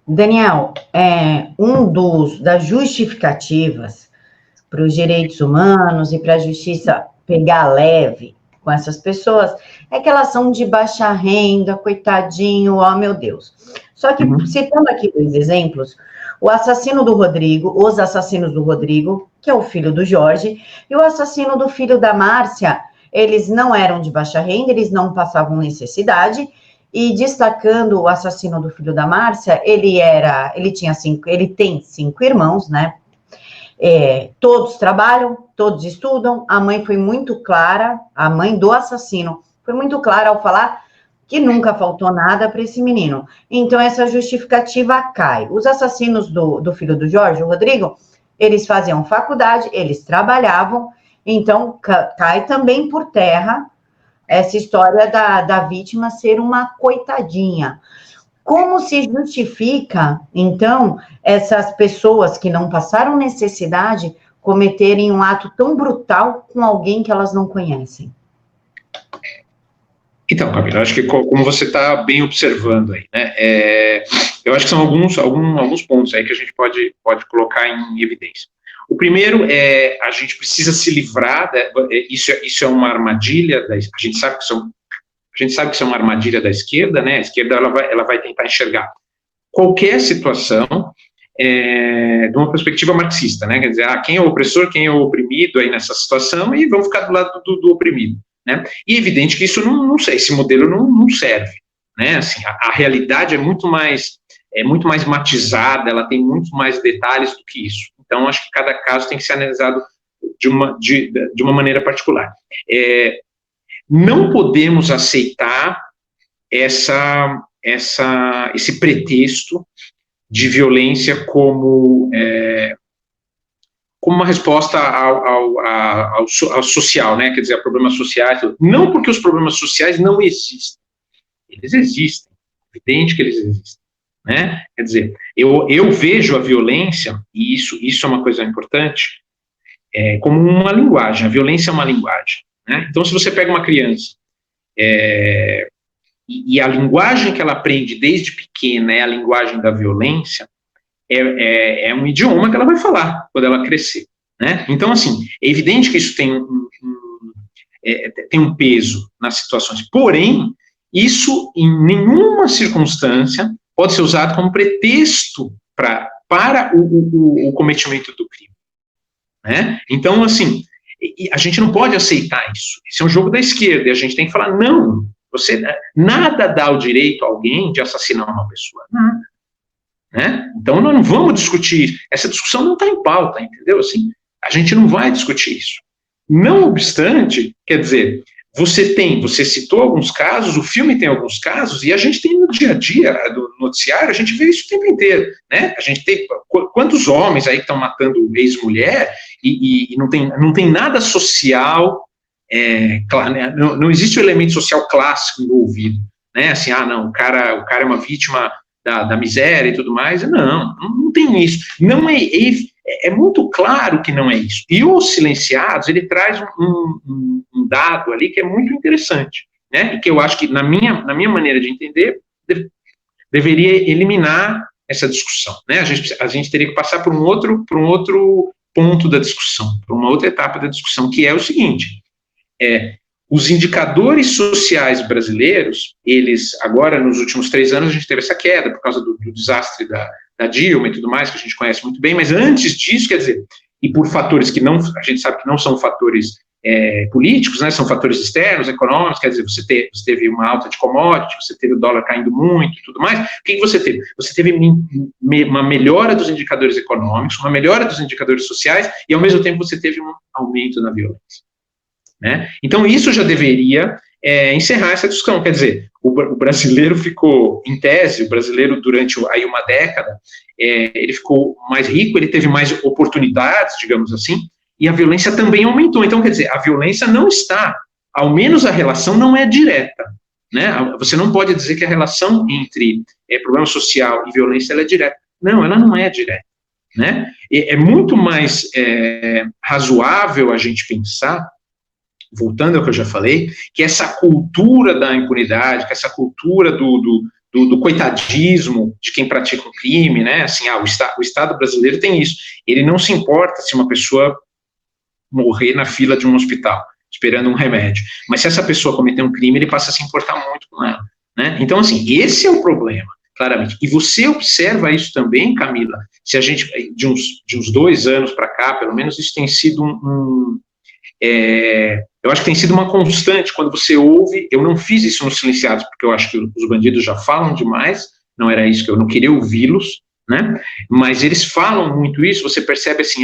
Daniel, das justificativas para os direitos humanos e para a justiça pegar leve com essas pessoas é que elas são de baixa renda, coitadinho, oh meu Deus. Só que, citando aqui 2 exemplos, os assassinos do Rodrigo, que é o filho do Jorge, e o assassino do filho da Márcia, eles não eram de baixa renda, eles não passavam necessidade, e destacando o assassino do filho da Márcia, ele tem 5 irmãos, né? Todos trabalham, todos estudam, a mãe foi muito clara, a mãe do assassino foi muito clara ao falar que nunca faltou nada para esse menino. Então, essa justificativa cai. Os assassinos do filho do Jorge, o Rodrigo, eles faziam faculdade, eles trabalhavam, então cai também por terra essa história da vítima ser uma coitadinha. Como se justifica, então, essas pessoas que não passaram necessidade cometerem um ato tão brutal com alguém que elas não conhecem? Então, Camila, acho que como você está bem observando aí, né, eu acho que são alguns pontos aí que a gente pode colocar em evidência. O primeiro a gente precisa se livrar, isso é uma armadilha, a gente sabe que isso é uma armadilha da esquerda, né, a esquerda ela vai tentar enxergar qualquer situação de uma perspectiva marxista, né, quer dizer, quem é o opressor, quem é o oprimido aí nessa situação, e vamos ficar do lado do oprimido. Né? E é evidente que isso não sei, esse modelo não serve, né? Assim, a realidade é muito mais matizada, ela tem muito mais detalhes do que isso. Então, acho que cada caso tem que ser analisado de uma maneira particular. Não podemos aceitar esse pretexto de violência como uma resposta ao social, né, quer dizer, a problemas sociais, não porque os problemas sociais não existem, eles existem, é evidente que eles existem, né, quer dizer, eu vejo a violência, e isso é uma coisa importante, como uma linguagem, a violência é uma linguagem, né, então se você pega uma criança, e a linguagem que ela aprende desde pequena é a linguagem da violência, é um idioma que ela vai falar quando ela crescer, né? Então, assim, é evidente que isso tem um peso nas situações, porém, isso em nenhuma circunstância pode ser usado como pretexto para o cometimento do crime, né? Então, assim, a gente não pode aceitar isso. Esse é um jogo da esquerda, e a gente tem que falar, não, nada dá o direito a alguém de assassinar uma pessoa, nada. Né? Então, nós não vamos discutir, essa discussão não está em pauta, entendeu? Assim, a gente não vai discutir isso. Não obstante, quer dizer, você citou alguns casos, o filme tem alguns casos, e a gente tem no dia a dia do noticiário, a gente vê isso o tempo inteiro, né? A gente tem, quantos homens aí que estão matando ex-mulher, e não tem nada social, claro, né? Não existe o elemento social clássico envolvido, né? Assim, não, o cara é uma vítima da miséria e tudo mais, não tem isso, não é muito claro que não é isso, e os silenciados, ele traz um dado ali que é muito interessante, né, e que eu acho que na minha maneira de entender, deveria eliminar essa discussão, né, a gente teria que passar por um outro ponto da discussão, por uma outra etapa da discussão, que é o seguinte, os indicadores sociais brasileiros, eles, agora, nos últimos 3 anos, a gente teve essa queda por causa do desastre da Dilma e tudo mais, que a gente conhece muito bem, mas antes disso, quer dizer, e por fatores que a gente sabe que não são fatores políticos, né, são fatores externos, econômicos, quer dizer, você teve uma alta de commodity, você teve o dólar caindo muito e tudo mais, o que você teve? Você teve uma melhora dos indicadores econômicos, uma melhora dos indicadores sociais, e ao mesmo tempo você teve um aumento na violência. Né? Então, isso já deveria encerrar essa discussão, quer dizer, o brasileiro ficou, em tese, o brasileiro durante aí uma década, ele ficou mais rico, ele teve mais oportunidades, digamos assim, e a violência também aumentou. Então, quer dizer, a violência não está, ao menos a relação não é direta, né? Você não pode dizer que a relação entre problema social e violência, ela é direta. Não, ela não é direta, né? É muito mais razoável a gente pensar, voltando ao que eu já falei, que essa cultura da impunidade, que essa cultura do coitadismo de quem pratica um crime, né? Assim, o Estado brasileiro tem isso. Ele não se importa se uma pessoa morrer na fila de um hospital, esperando um remédio. Mas se essa pessoa cometer um crime, ele passa a se importar muito com ela, né? Então, assim, esse é o problema, claramente. E você observa isso também, Camila, se a gente, de uns 2 anos para cá, pelo menos, isso tem sido eu acho que tem sido uma constante, quando você ouve, eu não fiz isso nos Silenciados, porque eu acho que os bandidos já falam demais, não era isso que eu não queria ouvi-los, né, mas eles falam muito isso, você percebe assim,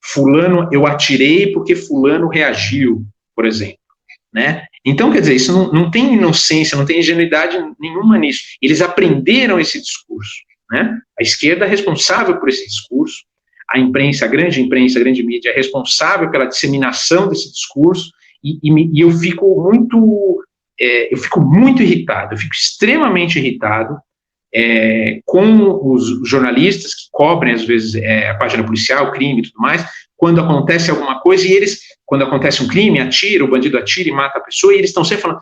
fulano, eu atirei porque fulano reagiu, por exemplo, né, então, quer dizer, isso não tem inocência, não tem ingenuidade nenhuma nisso, eles aprenderam esse discurso, né, a esquerda é responsável por esse discurso, a imprensa, a grande mídia é responsável pela disseminação desse discurso, e eu fico muito irritado, eu fico extremamente irritado com os jornalistas que cobrem, às vezes, a página policial, o crime e tudo mais, quando acontece alguma coisa, e eles, quando acontece um crime, o bandido atira e mata a pessoa, e eles estão sempre falando,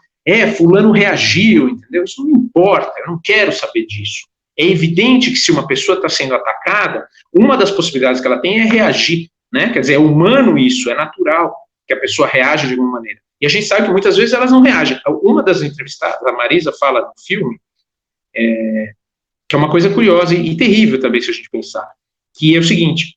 fulano reagiu, entendeu? Isso não importa, eu não quero saber disso. É evidente que se uma pessoa está sendo atacada, uma das possibilidades que ela tem é reagir, né? Quer dizer, é humano isso, é natural que a pessoa reaja de alguma maneira. E a gente sabe que muitas vezes elas não reagem. Uma das entrevistadas, a Marisa, fala no filme, que é uma coisa curiosa e terrível também, se a gente pensar, que é o seguinte,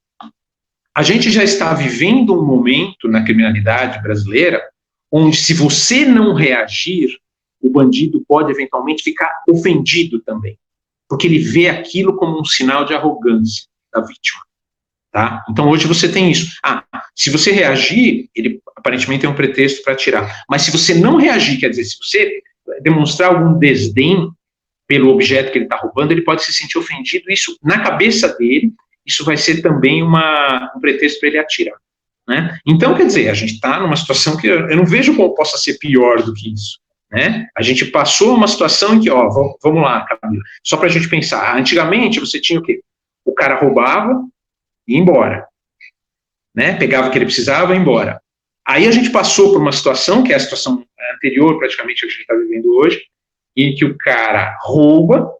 a gente já está vivendo um momento na criminalidade brasileira onde, se você não reagir, o bandido pode eventualmente ficar ofendido também, porque ele vê aquilo como um sinal de arrogância da vítima, tá? Então, hoje você tem isso. Se você reagir, ele aparentemente tem um pretexto para atirar. Mas se você não reagir, quer dizer, se você demonstrar algum desdém pelo objeto que ele está roubando, ele pode se sentir ofendido. Isso, na cabeça dele, isso vai ser também um pretexto para ele atirar, né? Então, quer dizer, a gente está numa situação que eu não vejo como possa ser pior do que isso. Né? A gente passou uma situação em que, vamos lá, Camila, só para a gente pensar, antigamente você tinha o quê? O cara roubava e ia embora, né? Pegava o que ele precisava e ia embora. Aí a gente passou por uma situação, que é a situação anterior, praticamente, que a gente está vivendo hoje, em que o cara rouba,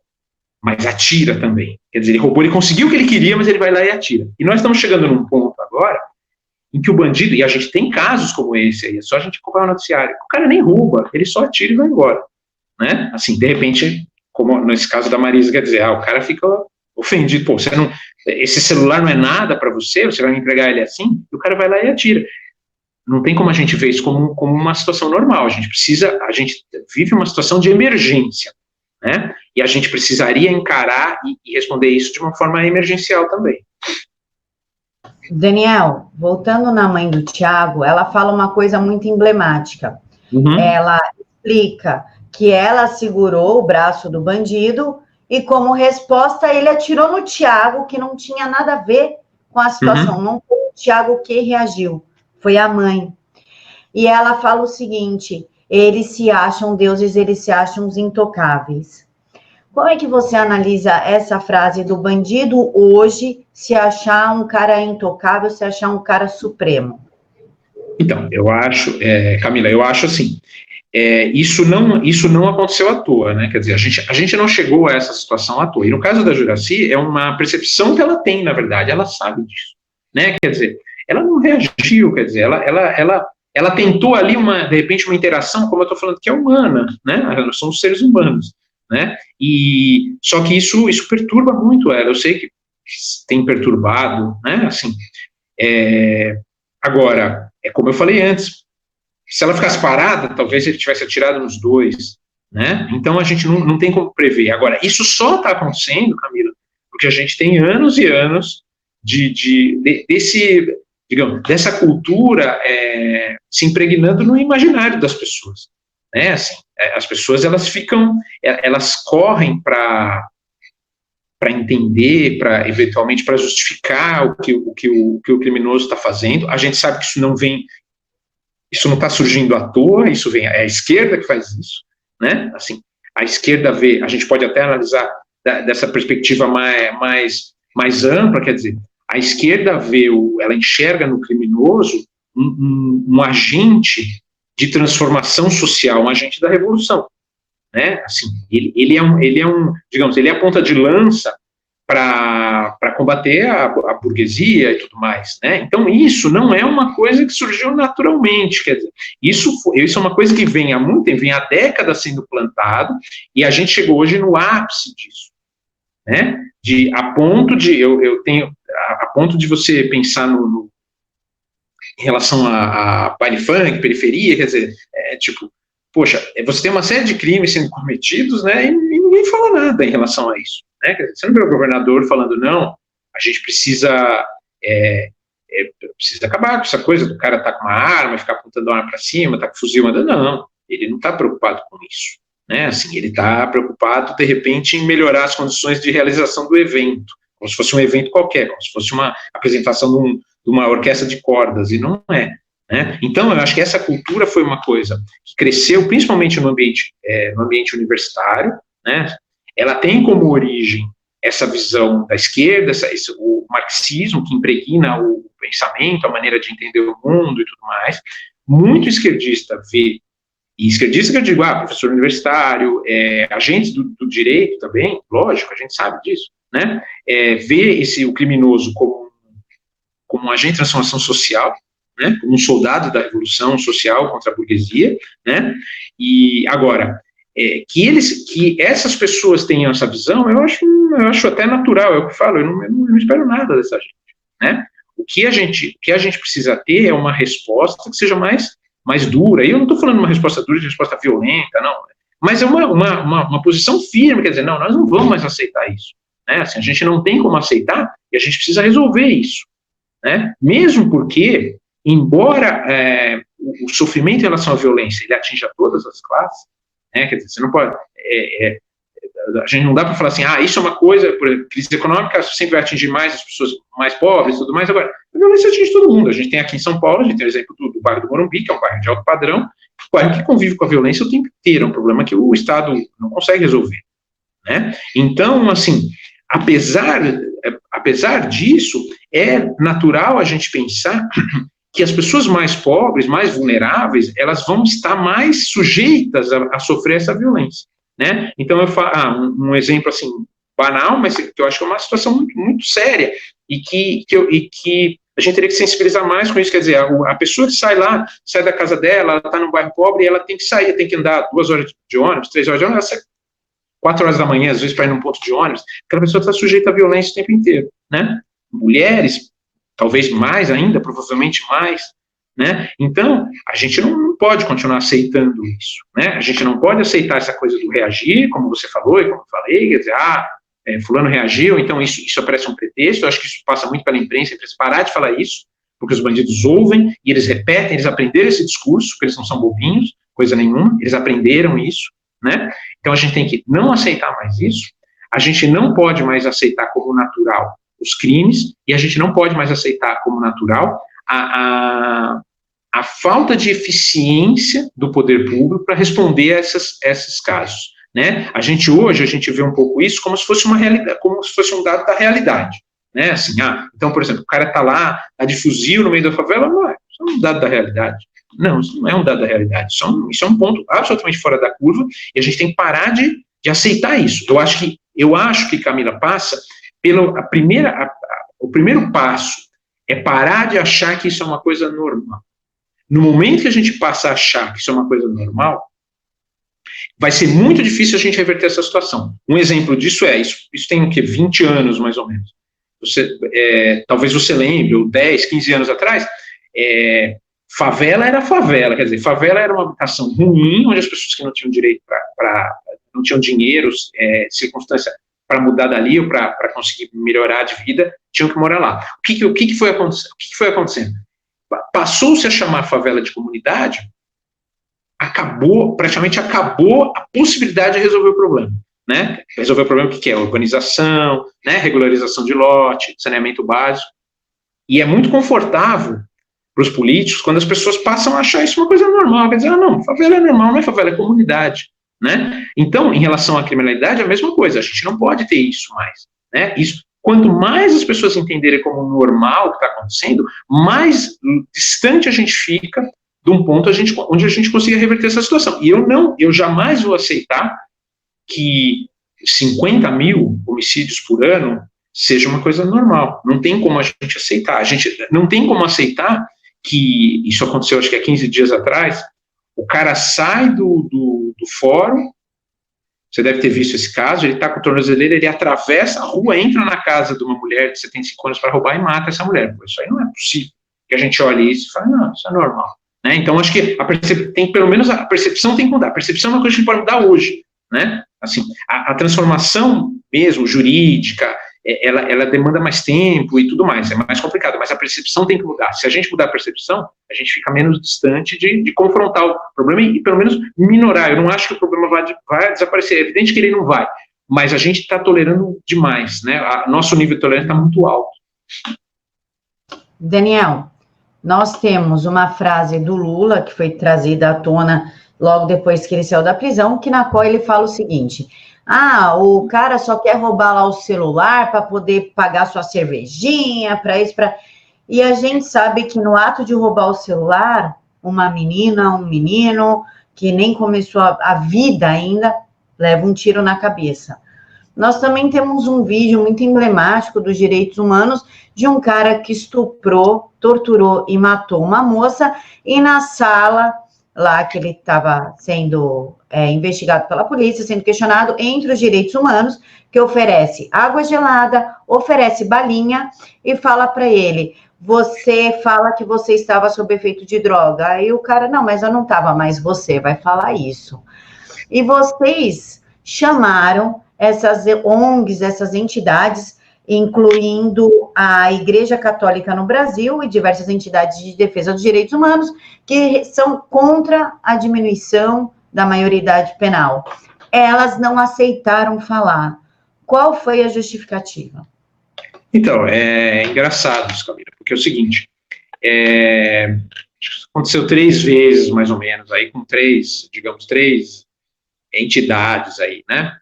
mas atira também. Quer dizer, ele roubou, ele conseguiu o que ele queria, mas ele vai lá e atira. E nós estamos chegando num ponto agora em que o bandido, e a gente tem casos como esse aí, é só a gente acompanhar o noticiário, o cara nem rouba, ele só atira e vai embora, né? Assim, de repente, como nesse caso da Marisa, quer dizer, o cara fica ofendido, esse celular não é nada para você vai me entregar ele assim? E o cara vai lá e atira. Não tem como a gente ver isso como uma situação normal, a gente vive uma situação de emergência, né? E a gente precisaria encarar e responder isso de uma forma emergencial também. Daniel, voltando na mãe do Thiago, ela fala uma coisa muito emblemática. Ela explica que ela segurou o braço do bandido e, como resposta, ele atirou no Thiago, que não tinha nada a ver com a situação. Não foi o Thiago que reagiu, foi a mãe. E ela fala o seguinte, eles se acham deuses, eles se acham os intocáveis. Como é que você analisa essa frase do bandido hoje se achar um cara intocável, se achar um cara supremo? Então, eu acho, Camila, eu acho assim, isso não aconteceu à toa, né? Quer dizer, a gente não chegou a essa situação à toa. E no caso da Juracy, é uma percepção que ela tem, na verdade, ela sabe disso, né? Quer dizer, ela não reagiu, quer dizer, ela tentou ali, de repente, uma interação, como eu estou falando, que é humana, né? Nós somos seres humanos. Né? E só que isso perturba muito ela. Eu sei que tem perturbado, né? Assim, agora, como eu falei antes, se ela ficasse parada, talvez ele tivesse atirado nos dois, né? Então a gente não tem como prever. Agora, isso só está acontecendo, Camila, porque a gente tem anos e anos dessa cultura se impregnando no imaginário das pessoas, né? Assim, as pessoas elas correm para entender, eventualmente para justificar o que o criminoso está fazendo. A gente sabe que isso não está surgindo à toa, é a esquerda que faz isso, né? Assim, a esquerda vê, a gente pode até analisar dessa perspectiva mais ampla, quer dizer, a esquerda vê, ela enxerga no criminoso um agente de transformação social, um agente da revolução, né? Assim, ele é a ponta de lança para combater a burguesia e tudo mais, né? Então isso não é uma coisa que surgiu naturalmente, quer dizer, isso é uma coisa que vem há décadas sendo plantado, e a gente chegou hoje no ápice disso, né? A ponto de você pensar em relação a baile funk, periferia, quer dizer, poxa, você tem uma série de crimes sendo cometidos, né, e ninguém fala nada em relação a isso, né? Quer dizer, você não vê o governador falando, não, a gente precisa acabar com essa coisa do cara estar com uma arma, ficar apontando a arma para cima, tá com fuzil mandando, não, ele não está preocupado com isso, né? Assim, ele está preocupado, de repente, em melhorar as condições de realização do evento, como se fosse um evento qualquer, como se fosse uma apresentação de uma orquestra de cordas, e não é, né? Então, eu acho que essa cultura foi uma coisa que cresceu principalmente no ambiente universitário, né? Ela tem como origem essa visão da esquerda, o marxismo que impregna o pensamento, a maneira de entender o mundo e tudo mais. Muito esquerdista vê, e esquerdista que eu digo, professor universitário, agentes do direito também, lógico, a gente sabe disso, né? Vê o criminoso como um agente de transformação social, né? Como um soldado da revolução social contra a burguesia, né? E agora, que essas pessoas tenham essa visão, eu acho até natural, é o que eu falo, eu não espero nada dessa gente, né? O que a gente precisa ter é uma resposta que seja mais dura, e eu não estou falando uma resposta dura de resposta violenta, não, mas é uma posição firme, quer dizer, não, nós não vamos mais aceitar isso, né? Assim, a gente não tem como aceitar, e a gente precisa resolver isso, né? Mesmo porque, embora o sofrimento em relação à violência ele atinja todas as classes, né? Quer dizer, você não pode, a gente não dá para falar assim, isso é uma coisa, por exemplo, crise econômica sempre vai atingir mais as pessoas mais pobres e tudo mais. Agora, a violência atinge todo mundo. A gente tem aqui em São Paulo, a gente tem o exemplo do bairro do Morumbi, que é um bairro de alto padrão, o bairro que convive com a violência o tempo inteiro, é um problema que o Estado não consegue resolver, né? Então, assim, apesar disso, é natural a gente pensar que as pessoas mais pobres, mais vulneráveis, elas vão estar mais sujeitas a sofrer essa violência, né? Então, eu falo, um exemplo, assim, banal, mas que eu acho que é uma situação muito, muito séria, e que a gente teria que sensibilizar mais com isso, quer dizer, a pessoa que sai da casa dela, ela está num bairro pobre, e ela tem que sair, tem que andar 2 horas de ônibus, 3 horas de ônibus, ela sai 4 horas da manhã, às vezes, para ir num ponto de ônibus, aquela pessoa está sujeita à violência o tempo inteiro, né? Mulheres, talvez mais ainda, provavelmente mais, né? Então, a gente não pode continuar aceitando isso, né? A gente não pode aceitar essa coisa do reagir, como você falou e como eu falei, quer dizer, fulano reagiu, então isso parece um pretexto. Eu acho que isso passa muito pela imprensa, a imprensa parar de falar isso, porque os bandidos ouvem e eles repetem, eles aprenderam esse discurso, porque eles não são bobinhos, coisa nenhuma, eles aprenderam isso, né? Então a gente tem que não aceitar mais isso, a gente não pode mais aceitar como natural os crimes, e a gente não pode mais aceitar como natural a falta de eficiência do poder público para responder a esses casos, né? Hoje a gente vê um pouco isso como se fosse uma realidade, como se fosse um dado da realidade, né? Assim, então, por exemplo, o cara está lá, tá de fuzil no meio da favela, não é, isso é um dado da realidade. Não, isso não é um dado da realidade, isso é um ponto absolutamente fora da curva, e a gente tem que parar de aceitar isso. Eu acho que Camila, passa o primeiro passo é parar de achar que isso é uma coisa normal. No momento que a gente passa a achar que isso é uma coisa normal, vai ser muito difícil a gente reverter essa situação. Um exemplo disso isso tem o quê? 20 anos, mais ou menos. Talvez você lembre, ou 10, 15 anos atrás, favela era favela, quer dizer, favela era uma habitação ruim, onde as pessoas que não tinham direito não tinham dinheiro, circunstância para mudar dali ou para conseguir melhorar de vida, tinham que morar lá. O que foi acontecendo? Passou-se a chamar favela de comunidade, praticamente acabou a possibilidade de resolver o problema, né? Resolver o problema que é urbanização, né? Regularização de lote, saneamento básico, e é muito confortável para os políticos quando as pessoas passam a achar isso uma coisa normal, quer dizer, não, favela é normal, não é favela, é comunidade, né? Então, em relação à criminalidade, é a mesma coisa, a gente não pode ter isso mais, né? Isso, quanto mais as pessoas entenderem como normal o que está acontecendo, mais distante a gente fica de um ponto onde a gente consiga reverter essa situação. E eu jamais vou aceitar que 50 mil homicídios por ano seja uma coisa normal. Não tem como a gente aceitar. A gente não tem como aceitar que isso aconteceu, acho que há 15 dias atrás, o cara sai do fórum, você deve ter visto esse caso, ele está com a tornozeleira, ele atravessa a rua, entra na casa de uma mulher de 75 anos para roubar e mata essa mulher. Pô, isso aí não é possível. Que a gente olhe isso e fala, não, isso é normal. Né? Então, acho que pelo menos a percepção tem que mudar. A percepção é uma coisa que a gente pode mudar hoje. Né? Assim, a transformação mesmo, jurídica, ela demanda mais tempo e tudo mais, é mais complicado, mas a percepção tem que mudar. Se a gente mudar a percepção, a gente fica menos distante de confrontar o problema e pelo menos minorar. Eu não acho que o problema vai desaparecer, é evidente que ele não vai, mas a gente está tolerando demais, né? Nosso nível de tolerância está muito alto. Daniel, nós temos uma frase do Lula, que foi trazida à tona logo depois que ele saiu da prisão, na qual ele fala o seguinte: o cara só quer roubar lá o celular para poder pagar sua cervejinha, para isso, para... E a gente sabe que no ato de roubar o celular, uma menina, um menino, que nem começou a vida ainda, leva um tiro na cabeça. Nós também temos um vídeo muito emblemático dos direitos humanos de um cara que estuprou, torturou e matou uma moça, e na sala lá que ele estava sendo investigado pela polícia, sendo questionado, entre os direitos humanos, que oferece água gelada, oferece balinha e fala para ele: você fala que você estava sob efeito de droga. Aí o cara: não, mas eu não estava, mas você vai falar isso. E vocês chamaram essas ONGs, essas entidades, incluindo a Igreja Católica no Brasil e diversas entidades de defesa dos direitos humanos, que são contra a diminuição da maioridade penal. Elas não aceitaram falar. Qual foi a justificativa? Então, é engraçado isso, Camila, porque é o seguinte, aconteceu 3 vezes, mais ou menos, aí com 3 entidades aí, né?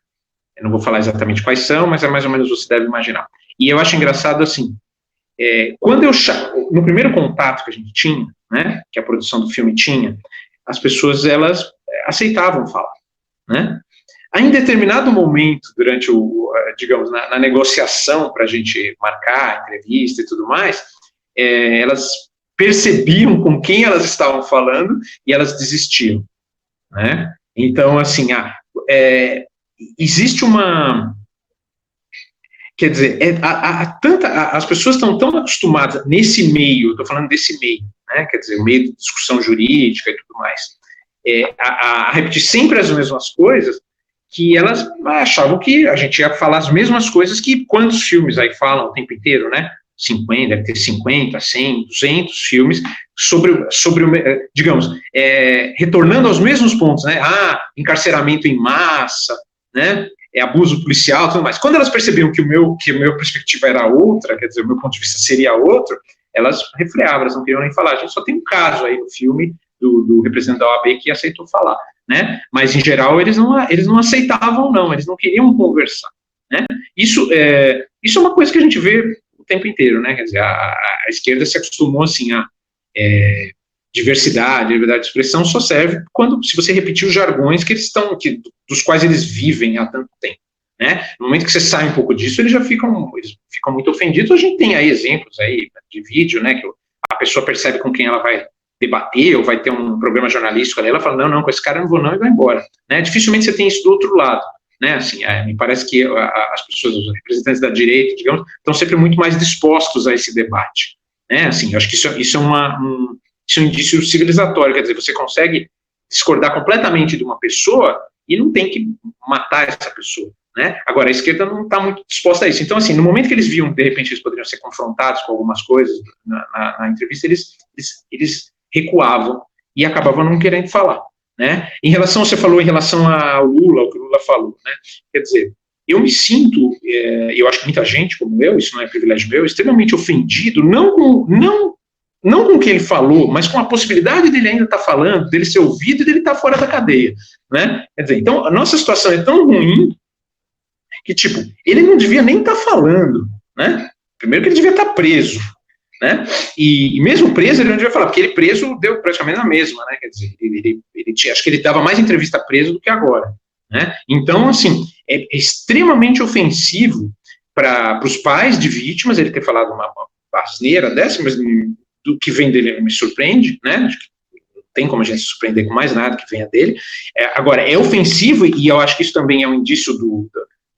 Eu não vou falar exatamente quais são, mas é mais ou menos você deve imaginar. E eu acho engraçado assim, no primeiro contato que a gente tinha, né, que a produção do filme tinha, as pessoas, elas aceitavam falar, né? Aí, em determinado momento, durante na negociação para a gente marcar a entrevista e tudo mais, elas percebiam com quem elas estavam falando e elas desistiam, né? Então, assim, existe uma... Quer dizer, as pessoas estão tão acostumadas nesse meio, estou falando desse meio, né? Quer dizer, o meio de discussão jurídica e tudo mais, a repetir sempre as mesmas coisas, que elas achavam que a gente ia falar as mesmas coisas que quantos filmes aí falam o tempo inteiro, né? 50, deve ter 50, 100, 200 filmes sobre digamos, retornando aos mesmos pontos, né? Encarceramento em massa, né? Abuso policial, tudo mais. Quando elas percebiam que a minha perspectiva era outra, quer dizer, o meu ponto de vista seria outro, elas refreavam, elas não queriam nem falar. A gente só tem um caso aí no filme do representante da OAB que aceitou falar, né? Mas, em geral, eles não aceitavam, não, eles não queriam conversar, né? Isso é uma coisa que a gente vê o tempo inteiro, né? Quer dizer, a esquerda se acostumou, assim, diversidade, liberdade de expressão só serve se você repetir os jargões dos quais eles vivem há tanto tempo, né? No momento que você sai um pouco disso, eles ficam muito ofendidos. A gente tem aí exemplos aí de vídeo, né, que a pessoa percebe com quem ela vai debater, ou vai ter um programa jornalístico ali, ela fala: não, com esse cara eu não vou não, e vai embora, né? Dificilmente você tem isso do outro lado, né? Assim, me parece que as pessoas, os representantes da direita, digamos, estão sempre muito mais dispostos a esse debate, né? Assim, eu acho que isso é um indício civilizatório, quer dizer, você consegue discordar completamente de uma pessoa e não tem que matar essa pessoa, né? Agora, a esquerda não está muito disposta a isso. Então, assim, no momento que eles viam, de repente, eles poderiam ser confrontados com algumas coisas na entrevista, eles recuavam e acabavam não querendo falar, né? Você falou em relação ao Lula, ao que o Lula falou, né? Quer dizer, eu me sinto, eu acho que muita gente, como eu, isso não é privilégio meu, extremamente ofendido, não não com o que ele falou, mas com a possibilidade dele ainda estar falando, dele ser ouvido e dele estar fora da cadeia, né? Quer dizer, então, a nossa situação é tão ruim que, tipo, ele não devia nem estar falando, né? Primeiro que ele devia estar preso, né? E mesmo preso ele não devia falar, porque ele preso deu praticamente a mesma, né? Quer dizer, ele tinha, acho que ele dava mais entrevista preso do que agora, né? Então, assim, é extremamente ofensivo para os pais de vítimas ele ter falado uma asneira dessa, mas do que vem dele me surpreende, né? Não tem como a gente se surpreender com mais nada que venha dele. Agora, é ofensivo, e eu acho que isso também é um indício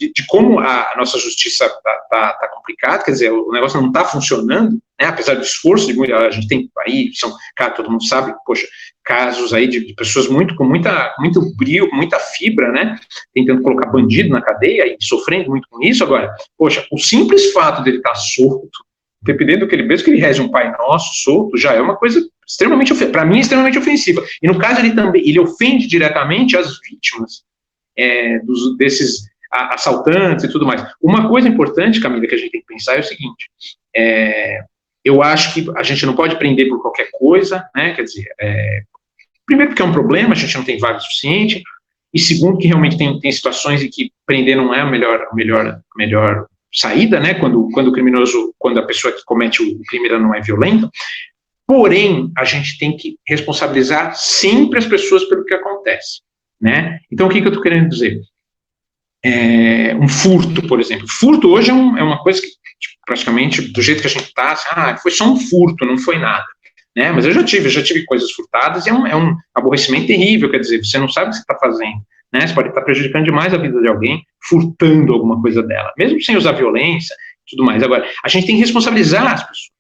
de como a nossa justiça tá complicada, quer dizer, o negócio não está funcionando, né, apesar do esforço de muita, a gente tem aí, todo mundo sabe, poxa, casos aí de pessoas com muito brio, com muita fibra, né, tentando colocar bandido na cadeia e sofrendo muito com isso. Agora, poxa, o simples fato dele estar solto, dependendo do que ele, mesmo que ele reze um Pai Nosso solto, já é uma coisa extremamente, para mim, extremamente ofensiva. E no caso, ele ofende diretamente as vítimas desses assaltantes e tudo mais. Uma coisa importante, Camila, que a gente tem que pensar é o seguinte, eu acho que a gente não pode prender por qualquer coisa, né, quer dizer, primeiro porque é um problema, a gente não tem vaga suficiente, e segundo que realmente tem situações em que prender não é a melhor saída, né, quando o criminoso, quando a pessoa que comete o crime ela não é violenta. Porém, a gente tem que responsabilizar sempre as pessoas pelo que acontece, né? Então, o que eu estou querendo dizer? Um furto, por exemplo. Furto hoje é uma coisa que, tipo, praticamente, do jeito que a gente está, assim, foi só um furto, não foi nada, né? Mas eu já tive coisas furtadas, e é um aborrecimento terrível, quer dizer, você não sabe o que você está fazendo, né? Você pode estar prejudicando demais a vida de alguém, furtando alguma coisa dela, mesmo sem usar violência e tudo mais. Agora, a gente tem que responsabilizar as pessoas.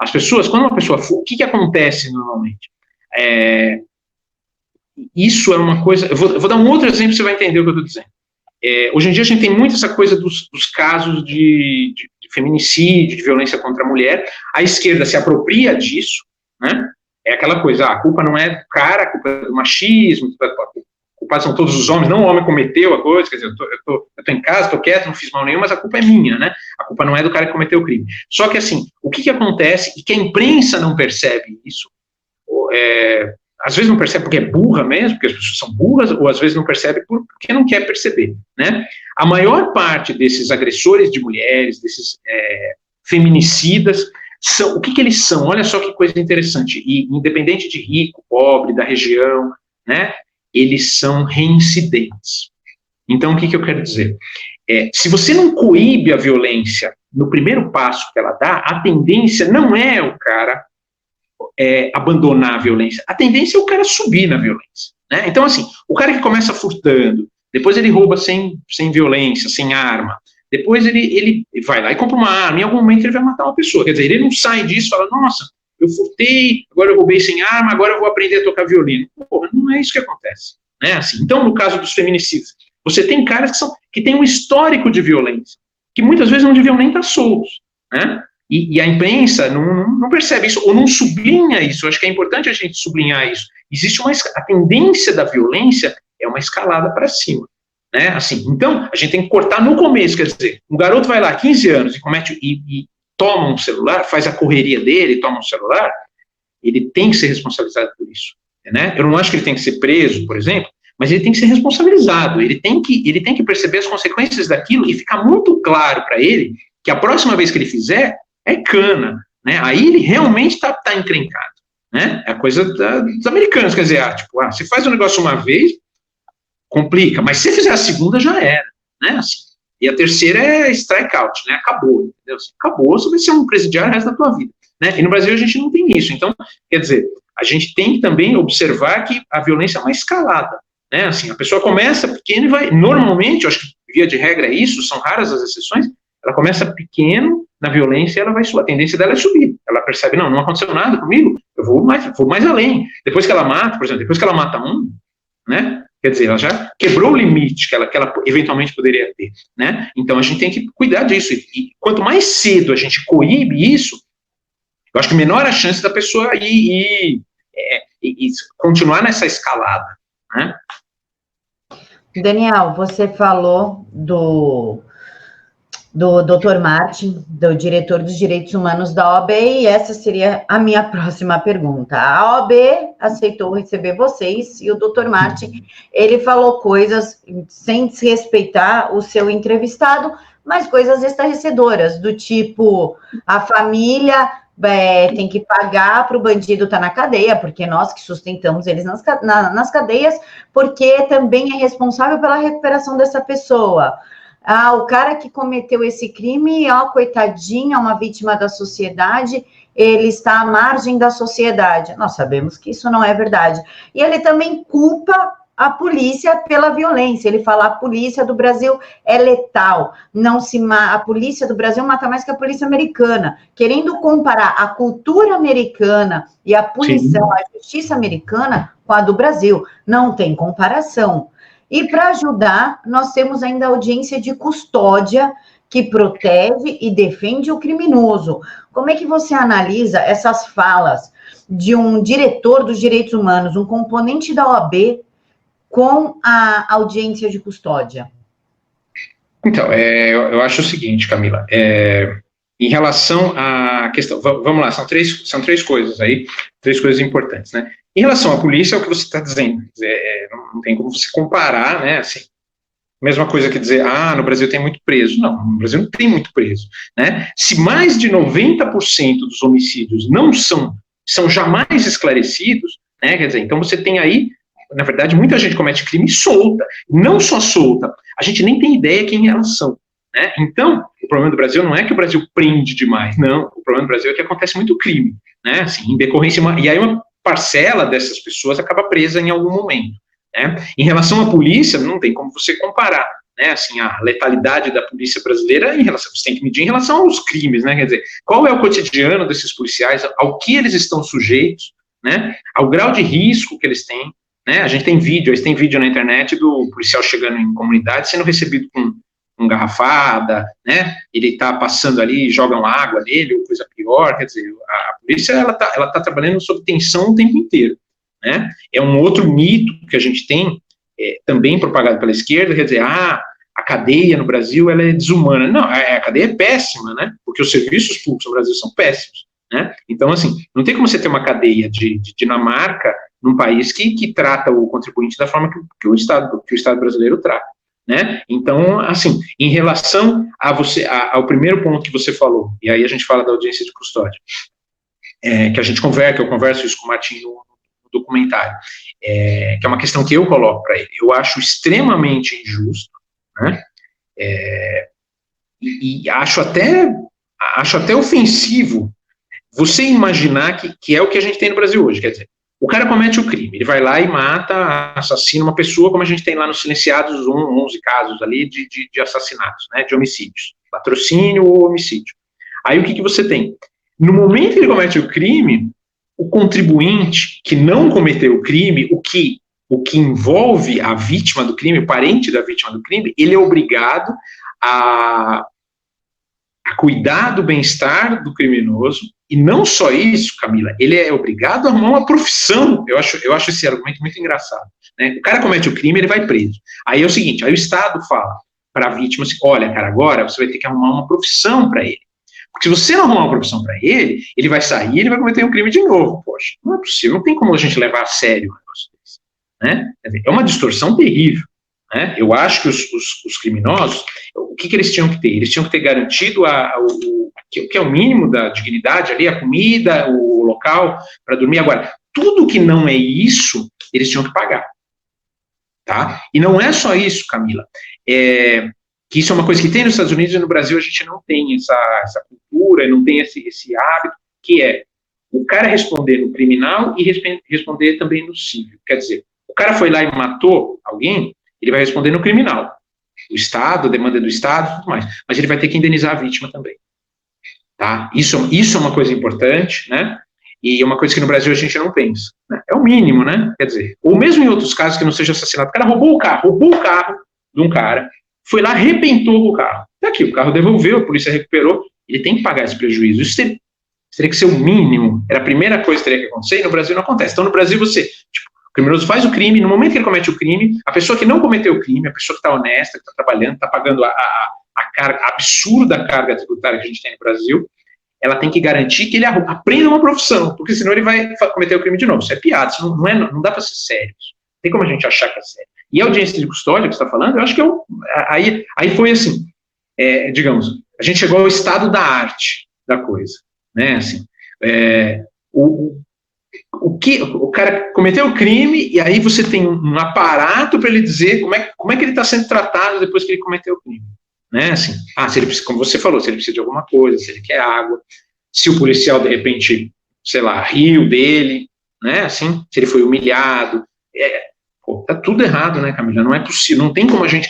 As pessoas, quando uma pessoa furta, o que acontece normalmente? Isso é uma coisa... Eu vou dar um outro exemplo, você vai entender o que eu estou dizendo. Hoje em dia a gente tem muito essa coisa dos casos de feminicídio, de violência contra a mulher. A esquerda se apropria disso, né? É aquela coisa, a culpa não é do cara, a culpa é do machismo, culpados são todos os homens, não o homem cometeu a coisa, quer dizer, eu tô em casa, tô quieto, não fiz mal nenhum, mas a culpa é minha, né? A culpa não é do cara que cometeu o crime. Só que assim, o que acontece, e que a imprensa não percebe isso, às vezes não percebe porque é burra mesmo, porque as pessoas são burras, ou às vezes não percebe porque não quer perceber, né? A maior parte desses agressores de mulheres, desses feminicidas, o que eles são? Olha só que coisa interessante, e independente de rico, pobre, da região, né? Eles são reincidentes. Então, o que eu quero dizer? Se você não coíbe a violência no primeiro passo que ela dá, a tendência não é o cara abandonar a violência, a tendência é o cara subir na violência, né? Então, assim, o cara que começa furtando, depois ele rouba sem violência, sem arma, depois ele vai lá e compra uma arma, em algum momento ele vai matar uma pessoa, quer dizer, ele não sai disso e fala, nossa, eu furtei, agora eu roubei sem arma, agora eu vou aprender a tocar violino. Porra, não é isso que acontece, né? Assim, então, no caso dos feminicídios, você tem caras que têm um histórico de violência, que muitas vezes não deviam nem estar soltos, né? E a imprensa não percebe isso, ou não sublinha isso. Eu acho que é importante a gente sublinhar isso. Existe a tendência da violência é uma escalada para cima, né? Assim, então, a gente tem que cortar no começo, quer dizer, um garoto vai lá, 15 anos, e toma um celular, faz a correria dele, toma um celular, ele tem que ser responsabilizado por isso, né? Eu não acho que ele tem que ser preso, por exemplo, mas ele tem que ser responsabilizado, ele tem que perceber as consequências daquilo e ficar muito claro para ele que a próxima vez que ele fizer, é cana, né? Aí ele realmente tá encrencado, né? É a coisa dos americanos, quer dizer, você faz um negócio uma vez, complica, mas se você fizer a segunda, já era, né? Assim, e a terceira é strikeout, né? Acabou, entendeu? Acabou, você vai ser um presidiário o resto da tua vida, né? E no Brasil a gente não tem isso, então, quer dizer, a gente tem que também observar que a violência é uma escalada, né? Assim, a pessoa começa pequeno e vai, normalmente, eu acho que via de regra é isso, são raras as exceções, ela começa pequeno na violência e ela vai subir, a tendência dela é subir, ela percebe, não aconteceu nada comigo, eu vou mais além, depois que ela mata, por exemplo, depois que ela mata um, né, quer dizer, ela já quebrou o limite que ela eventualmente poderia ter, né, então a gente tem que cuidar disso, e quanto mais cedo a gente coíbe isso, eu acho que menor a chance da pessoa ir continuar nessa escalada, né. Daniel, você falou do Dr. Martin, do diretor dos direitos humanos da OAB, e essa seria a minha próxima pergunta. A OAB aceitou receber vocês, e o Dr. Martin, ele falou coisas sem desrespeitar o seu entrevistado, mas coisas estarrecedoras, do tipo, a família tem que pagar para o bandido estar na cadeia, porque nós que sustentamos eles nas cadeias, porque também é responsável pela recuperação dessa pessoa. O cara que cometeu esse crime, coitadinho, é uma vítima da sociedade, ele está à margem da sociedade. Nós sabemos que isso não é verdade. E ele também culpa a polícia pela violência. Ele fala, a polícia do Brasil é letal, a polícia do Brasil mata mais que a polícia americana, querendo comparar a cultura americana e a punição, a justiça americana com a do Brasil. Não tem comparação. E para ajudar, nós temos ainda a audiência de custódia, que protege e defende o criminoso. Como é que você analisa essas falas de um diretor dos direitos humanos, um componente da OAB, com a audiência de custódia? Então, eu acho o seguinte, Camila, em relação à questão, vamos lá, são três coisas aí, três coisas importantes, né? Em relação à polícia, é o que você está dizendo, não tem como você comparar, né, assim, mesma coisa que dizer, no Brasil tem muito preso. Não, no Brasil não tem muito preso, né? Se mais de 90% dos homicídios não são jamais esclarecidos, né, quer dizer, então você tem aí, na verdade, muita gente comete crime solta, não só solta, a gente nem tem ideia quem elas são, né? Então, o problema do Brasil não é que o Brasil prende demais, não, o problema do Brasil é que acontece muito crime, né, assim, em decorrência, e aí uma parcela dessas pessoas acaba presa em algum momento, né? Em relação à polícia, não tem como você comparar, né, assim, a letalidade da polícia brasileira você tem que medir em relação aos crimes, né, quer dizer, qual é o cotidiano desses policiais, ao que eles estão sujeitos, né, ao grau de risco que eles têm, né, a gente tem vídeo na internet do policial chegando em comunidade sendo recebido com garrafada, né, ele tá passando ali, jogam água nele, ou coisa pior, quer dizer, a polícia, ela tá trabalhando sob tensão o tempo inteiro, né, é um outro mito que a gente tem, também propagado pela esquerda, quer dizer, a cadeia no Brasil, ela é desumana. Não, a cadeia é péssima, né, porque os serviços públicos no Brasil são péssimos, né, então, assim, não tem como você ter uma cadeia de Dinamarca num país que trata o contribuinte da forma que o Estado brasileiro trata, né? Então, assim, em relação ao primeiro ponto que você falou, e aí a gente fala da audiência de custódia, que eu converso isso com o Martim no documentário, que é uma questão que eu coloco para ele, eu acho extremamente injusto, né? E acho até ofensivo você imaginar que é o que a gente tem no Brasil hoje, quer dizer, o cara comete o crime, ele vai lá e mata, assassina uma pessoa, como a gente tem lá nos silenciados 11 casos ali de assassinatos, né, de homicídios, patrocínio ou homicídio. Aí o que você tem? No momento que ele comete o crime, o contribuinte que não cometeu o crime, o que envolve a vítima do crime, o parente da vítima do crime, ele é obrigado a cuidar do bem-estar do criminoso, e não só isso, Camila, ele é obrigado a arrumar uma profissão. Eu acho esse argumento muito engraçado, né? O cara comete o crime, ele vai preso. Aí é o seguinte, aí o Estado fala para a vítima assim, olha, cara, agora você vai ter que arrumar uma profissão para ele. Porque se você não arrumar uma profissão para ele vai sair e ele vai cometer um crime de novo. Poxa, não é possível, não tem como a gente levar a sério o negócio desse, né? É uma distorção terrível, né? Eu acho que os criminosos, o que eles tinham que ter? Eles tinham que ter garantido o que é o mínimo da dignidade ali, a comida, o local para dormir. Agora, tudo que não é isso, eles tinham que pagar, tá? E não é só isso, Camila, que isso é uma coisa que tem nos Estados Unidos e no Brasil a gente não tem essa cultura, não tem esse hábito, que é o cara responder no criminal e responder também no civil. Quer dizer, o cara foi lá e matou alguém, ele vai responder no criminal. O Estado, a demanda do Estado, tudo mais. Mas ele vai ter que indenizar a vítima também. Tá? Isso é uma coisa importante, né? E é uma coisa que no Brasil a gente não pensa, né? É o mínimo, né? Quer dizer, ou mesmo em outros casos que não seja assassinato, o cara roubou o carro de um cara, foi lá, arrebentou o carro. Tá aqui, o carro devolveu, a polícia recuperou, ele tem que pagar esse prejuízo. Isso teria que ser o mínimo, era a primeira coisa que teria que acontecer, e no Brasil não acontece. Então, no Brasil, o criminoso faz o crime, no momento que ele comete o crime, a pessoa que não cometeu o crime, a pessoa que está honesta, que está trabalhando, está pagando a absurda carga tributária que a gente tem no Brasil, ela tem que garantir que ele aprenda uma profissão, porque senão ele vai cometer o crime de novo. Isso é piada, isso não dá para ser sério. Não tem como a gente achar que é sério. E a audiência de custódia que você está falando, eu acho que aí foi assim, digamos, a gente chegou ao estado da arte da coisa, né, assim, o cara cometeu o crime e aí você tem um aparato para ele dizer como é que ele está sendo tratado depois que ele cometeu o crime, né, assim, se ele precisa, como você falou, se ele precisa de alguma coisa, se ele quer água, se o policial de repente, sei lá, riu dele, né, assim, se ele foi humilhado, tá tudo errado, né, Camila? Não é possível, não tem como a gente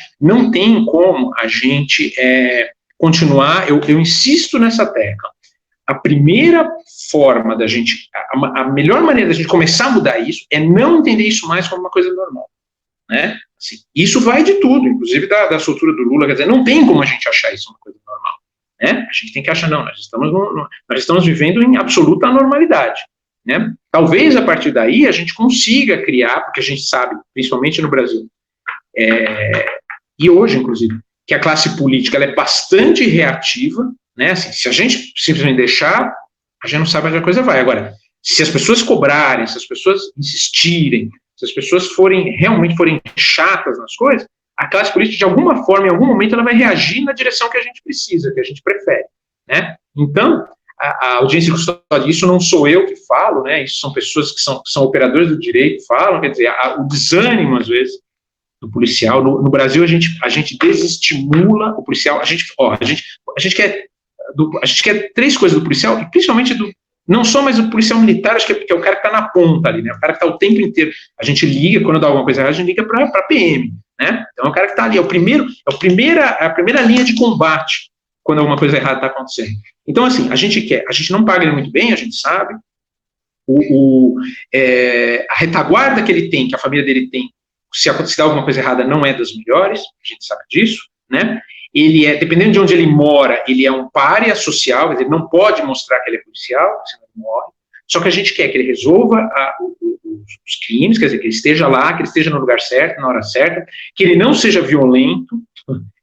continuar, eu insisto nessa tecla. A primeira forma da gente, a melhor maneira da gente começar a mudar isso é não entender isso mais como uma coisa normal, né? Assim, isso vai de tudo, inclusive da soltura do Lula, quer dizer, não tem como a gente achar isso uma coisa normal, né? A gente tem que achar, não, nós estamos vivendo em absoluta anormalidade, né? Talvez a partir daí a gente consiga criar, porque a gente sabe, principalmente no Brasil, e hoje, inclusive, que a classe política ela é bastante reativa, né? Assim, se a gente simplesmente deixar, a gente não sabe onde a coisa vai. Agora, se as pessoas cobrarem, se as pessoas insistirem, se as pessoas realmente forem chatas nas coisas, a classe política, de alguma forma, em algum momento, ela vai reagir na direção que a gente precisa, que a gente prefere, né? Então, a audiência de custódia, isso não sou eu que falo, né? Isso são pessoas que são operadores do direito que falam, quer dizer, o desânimo, às vezes, do policial. No Brasil, a gente desestimula o policial, a gente quer três coisas do policial, e principalmente não só mais o policial militar, acho que é o cara que está na ponta ali, né? O cara que está o tempo inteiro. A gente liga, quando dá alguma coisa errada, a gente liga para a PM, né? Então é o cara que está ali, é a primeira linha de combate quando alguma coisa errada está acontecendo. Então, assim, a gente não paga ele muito bem, a gente sabe, a retaguarda que ele tem, que a família dele tem, se acontecer alguma coisa errada, não é das melhores, a gente sabe disso, né? Ele dependendo de onde ele mora, ele é um pária social, quer dizer, ele não pode mostrar que ele é policial, senão ele morre. Só que a gente quer que ele resolva os crimes, quer dizer, que ele esteja lá, que ele esteja no lugar certo, na hora certa, que ele não seja violento,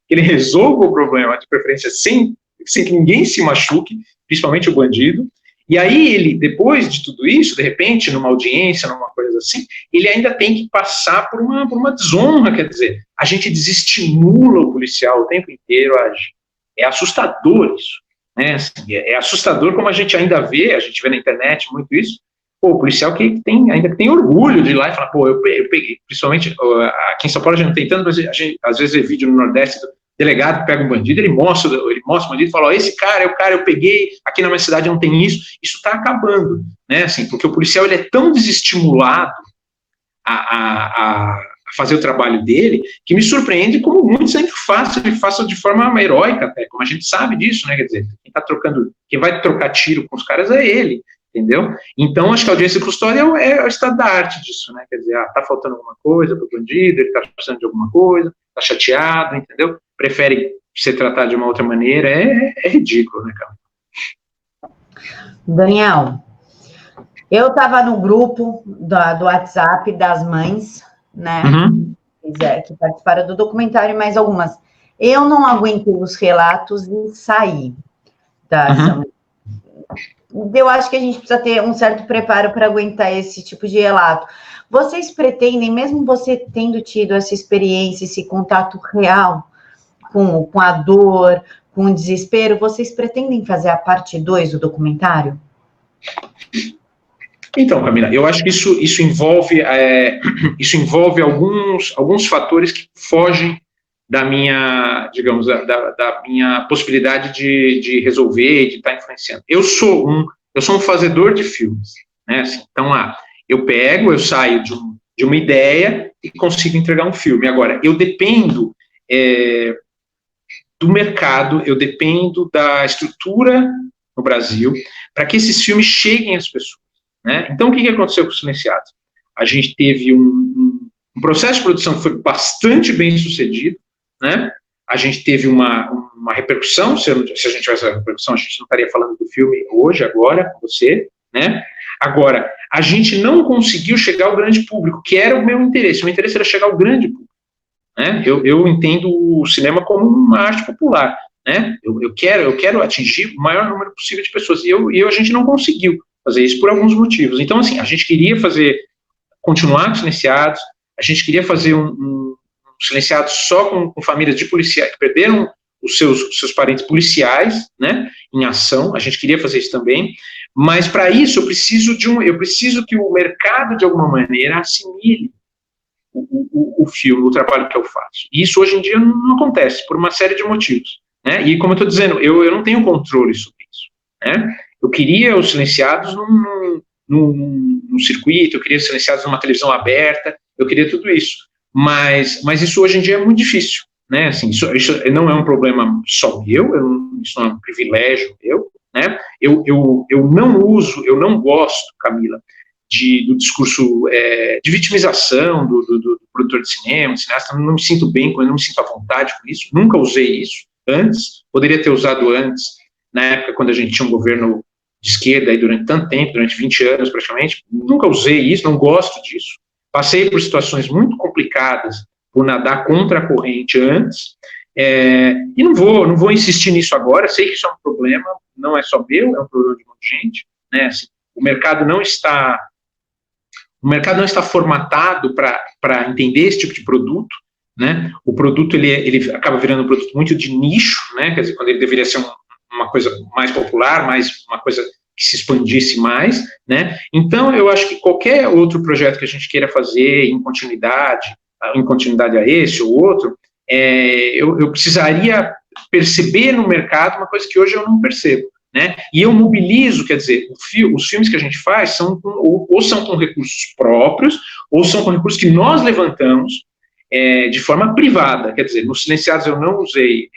que ele resolva o problema, de preferência, sem que ninguém se machuque, principalmente o bandido. E aí ele, depois de tudo isso, de repente, numa audiência, numa coisa assim, ele ainda tem que passar por uma desonra, quer dizer, a gente desestimula o policial o tempo inteiro a agir. É assustador isso, né? Assim, é assustador como a gente ainda vê, a gente vê na internet muito isso, o policial que ainda tem orgulho de ir lá e falar, eu peguei, principalmente aqui em São Paulo a gente não tem tanto, mas a gente às vezes vê vídeo no Nordeste do delegado que pega um bandido, ele mostra o bandido e fala, esse cara é o cara, eu peguei, aqui na minha cidade não tem isso está acabando, né, assim, porque o policial ele é tão desestimulado a fazer o trabalho dele, que me surpreende como muitos sempre façam de forma heróica até, como a gente sabe disso, né, quer dizer, quem vai trocar tiro com os caras é ele, entendeu? Então, acho que a audiência de custódia é o estado da arte disso, né, quer dizer, tá faltando alguma coisa pro bandido, ele tá precisando de alguma coisa, tá chateado, entendeu? Prefere ser tratado de uma outra maneira, é ridículo, né, cara? Daniel, eu estava no grupo do WhatsApp das mães, né, que participaram do documentário, mais algumas. Eu não aguentei os relatos e saí. Eu acho que a gente precisa ter um certo preparo para aguentar esse tipo de relato. Vocês pretendem, mesmo você tendo tido essa experiência, esse contato real com a dor, com o desespero, vocês pretendem fazer a parte 2 do documentário? Então, Camila, eu acho que isso envolve alguns fatores que fogem da minha, digamos, da minha possibilidade de resolver e de estar influenciando. Eu sou um fazedor de filmes, né? Assim, então, eu saio de uma ideia e consigo entregar um filme. Agora, eu dependo do mercado, eu dependo da estrutura no Brasil para que esses filmes cheguem às pessoas, né? Então, o que aconteceu com os Silenciados? A gente teve um processo de produção que foi bastante bem sucedido, né? A gente teve uma repercussão, se a gente tivesse essa repercussão, a gente não estaria falando do filme hoje, agora, com você, né? Agora, a gente não conseguiu chegar ao grande público, que era o meu interesse era chegar ao grande público, né? Eu entendo o cinema como uma arte popular, né? Eu quero atingir o maior número possível de pessoas, e a gente não conseguiu fazer isso por alguns motivos. Então, assim, a gente queria continuar com Silenciados, a gente queria fazer um Silenciados só com famílias de policiais que perderam os seus parentes policiais, né, em ação. A gente queria fazer isso também, mas para isso eu preciso que o mercado, de alguma maneira, assimile o filme, o trabalho que eu faço. E isso hoje em dia não acontece, por uma série de motivos, né? E como eu estou dizendo, eu não tenho controle sobre isso, né? Eu queria os Silenciados num circuito, eu queria os Silenciados numa televisão aberta, eu queria tudo isso, mas isso hoje em dia é muito difícil, né? Assim, isso não é um problema só meu, isso não é um privilégio meu, né? Eu não gosto, Camila, do discurso de vitimização do produtor de cinema, cineasta. Não me sinto bem com ele, não me sinto à vontade com isso, nunca usei isso antes, poderia ter usado antes, na época quando a gente tinha um governo de esquerda aí durante tanto tempo, durante 20 anos praticamente, nunca usei isso, não gosto disso, passei por situações muito complicadas por nadar contra a corrente antes, e não vou insistir nisso agora, sei que isso é um problema, não é só meu, é um problema de muita gente, né? Assim, o mercado não está formatado para entender esse tipo de produto, né? O produto ele acaba virando um produto muito de nicho, né? Quer dizer, quando ele deveria ser uma coisa mais popular, uma coisa que se expandisse mais, né? Então, eu acho que qualquer outro projeto que a gente queira fazer em continuidade a esse ou outro, eu precisaria perceber no mercado uma coisa que hoje eu não percebo, né? E eu mobilizo, quer dizer, os filmes que a gente faz são com recursos próprios, ou são com recursos que nós levantamos de forma privada. Quer dizer, nos Silenciados eu não usei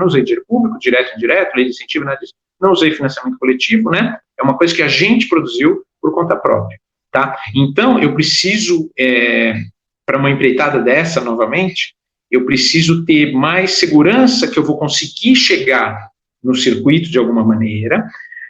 dinheiro público, direto e indireto, lei de incentivo, nada disso. Não usei financiamento coletivo, né? É uma coisa que a gente produziu por conta própria, tá? Então, eu preciso, para uma empreitada dessa, novamente, eu preciso ter mais segurança que eu vou conseguir chegar no circuito de alguma maneira,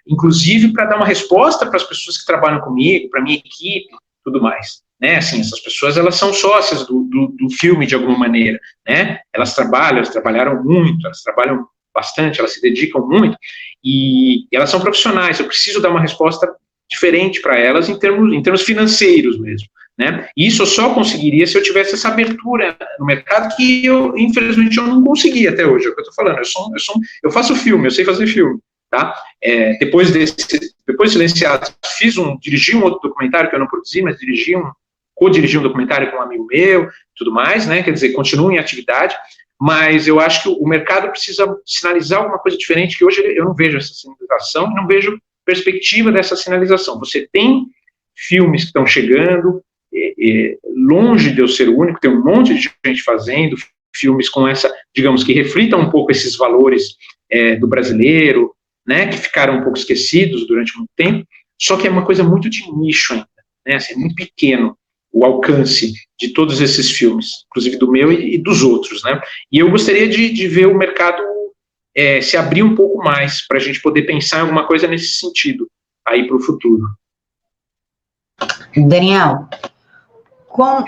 inclusive para dar uma resposta para as pessoas que trabalham comigo, para a minha equipe, tudo mais, né? Assim, essas pessoas, elas são sócias do filme de alguma maneira, né? Elas trabalharam muito, elas trabalham bastante, elas se dedicam muito, e elas são profissionais. Eu preciso dar uma resposta diferente para elas em termos financeiros mesmo, né? E isso eu só conseguiria se eu tivesse essa abertura no mercado, que infelizmente eu não consegui até hoje. É o que eu estou falando. Eu faço filme, eu sei fazer filme, tá? Depois de Silenciados, dirigi um outro documentário que eu não produzi, mas co-dirigi um documentário com um amigo meu, tudo mais, né? Quer dizer, continuo em atividade, mas eu acho que o mercado precisa sinalizar alguma coisa diferente, que hoje eu não vejo essa sinalização, não vejo perspectiva dessa sinalização. Você tem filmes que estão chegando, longe de eu ser o único, tem um monte de gente fazendo filmes com essa, digamos, que reflitam um pouco esses valores do brasileiro, né, que ficaram um pouco esquecidos durante muito tempo, só que é uma coisa muito de nicho ainda, né, assim, é muito pequeno o alcance de todos esses filmes, inclusive do meu e dos outros, né, e eu gostaria de ver o mercado se abrir um pouco mais, para a gente poder pensar em alguma coisa nesse sentido, aí para o futuro. Daniel,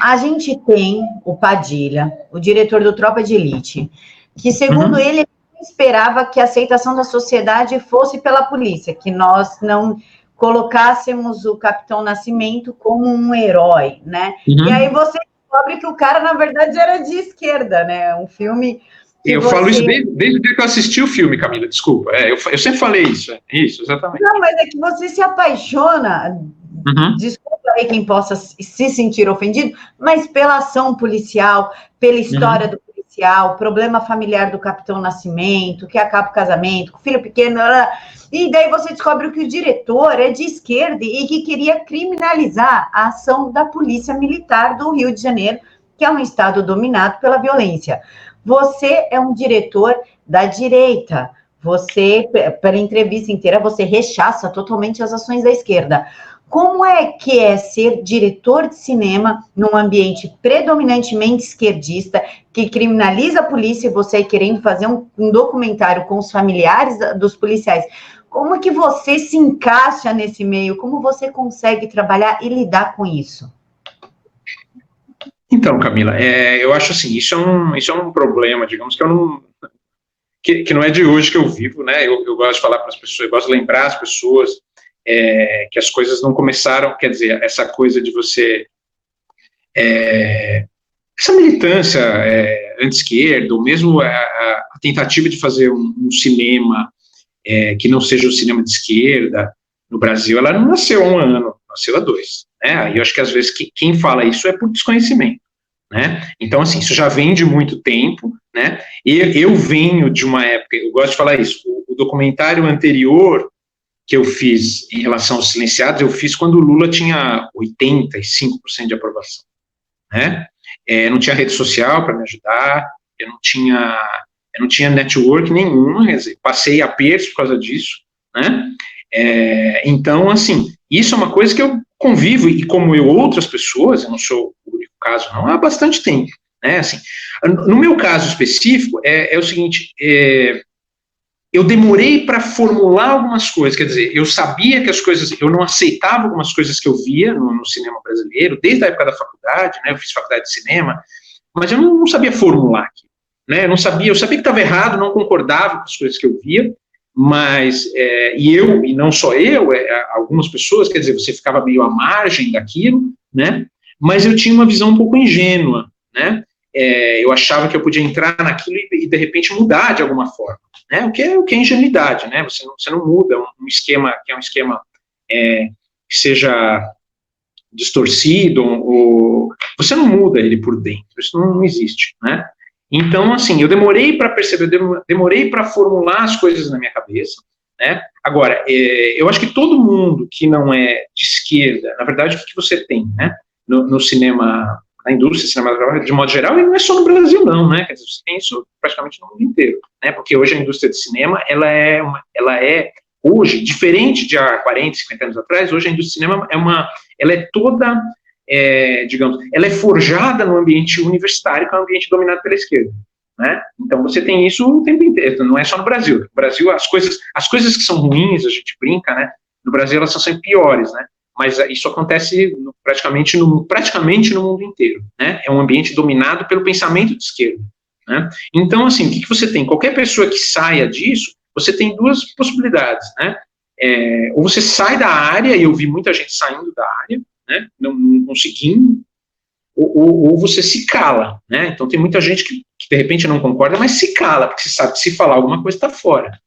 a gente tem o Padilha, o diretor do Tropa de Elite, que, segundo ele, esperava que a aceitação da sociedade fosse pela polícia, que nós não colocássemos o Capitão Nascimento como um herói, né? E aí você descobre que o cara, na verdade, era de esquerda, né? Um filme... Eu falo isso desde o dia que eu assisti o filme, Camila, desculpa. Eu sempre falei isso, isso, exatamente. Não, mas é que você se apaixona, desculpa aí quem possa se sentir ofendido, mas pela ação policial, pela história do policial, problema familiar do Capitão Nascimento, que acaba o casamento, com o filho pequeno, e daí você descobre que o diretor é de esquerda e que queria criminalizar a ação da Polícia Militar do Rio de Janeiro, que é um estado dominado pela violência. Você é um diretor da direita, você, pela entrevista inteira, você rechaça totalmente as ações da esquerda. Como é que é ser diretor de cinema num ambiente predominantemente esquerdista, que criminaliza a polícia, e você querendo fazer um documentário com os familiares dos policiais? Como é que você se encaixa nesse meio? Como você consegue trabalhar e lidar com isso? Então, Camila, eu acho assim, isso é um problema, digamos, que eu não... Que não é de hoje que eu vivo, né? Eu gosto de falar para as pessoas, eu gosto de lembrar as pessoas que as coisas não começaram, quer dizer, essa coisa de você... essa militância anti-esquerda, ou mesmo a tentativa de fazer um cinema que não seja o cinema de esquerda no Brasil, ela não nasceu há 1 ano, nasceu há 2. Né? E eu acho que às vezes quem fala isso é por desconhecimento. Né? Então, assim, isso já vem de muito tempo, né? E eu venho de uma época, eu gosto de falar isso, o documentário anterior que eu fiz em relação aos silenciados, eu fiz quando o Lula tinha 85% de aprovação, né? Não tinha rede social para me ajudar, eu não tinha network nenhum, quer dizer, passei apertos por causa disso, né? Então, assim, isso é uma coisa que eu convivo, e como outras pessoas, eu não sou o único caso, não, há bastante tempo, né, assim, no meu caso específico, é o seguinte, eu demorei para formular algumas coisas, quer dizer, eu sabia que as coisas, eu não aceitava algumas coisas que eu via no cinema brasileiro, desde a época da faculdade, né, eu fiz faculdade de cinema, mas eu não sabia formular aquilo, né, eu sabia que estava errado, não concordava com as coisas que eu via, mas, e não só eu, algumas pessoas, quer dizer, você ficava meio à margem daquilo, né, mas eu tinha uma visão um pouco ingênua, né, eu achava que eu podia entrar naquilo e de repente mudar de alguma forma, né, o que é ingenuidade, né, você não muda um esquema que é um esquema que seja distorcido, ou você não muda ele por dentro, isso não existe, né. Então, assim, eu demorei para perceber, demorei para formular as coisas na minha cabeça, né? Agora, eu acho que todo mundo que não é de esquerda, na verdade, o que você tem, né? No cinema, na indústria cinematográfica, de modo geral, e não é só no Brasil, não, né? Quer dizer, você tem isso praticamente no mundo inteiro, né? Porque hoje a indústria de cinema, ela é hoje, diferente de há 40, 50 anos atrás, hoje a indústria de cinema ela é toda... digamos, ela é forjada no ambiente universitário, que é um ambiente dominado pela esquerda, né? Então você tem isso o tempo inteiro, não é só no Brasil. No Brasil, as coisas que são ruins, a gente brinca, né? No Brasil elas são sempre piores, né? Mas isso acontece praticamente no mundo inteiro, né? É um ambiente dominado pelo pensamento de esquerda, né? Então, assim, o que você tem? Qualquer pessoa que saia disso, você tem 2 possibilidades, né? Ou você sai da área, e eu vi muita gente saindo da área, né, não conseguindo, ou você se cala, né, então tem muita gente que de repente não concorda, mas se cala, porque você sabe que se falar alguma coisa está fora,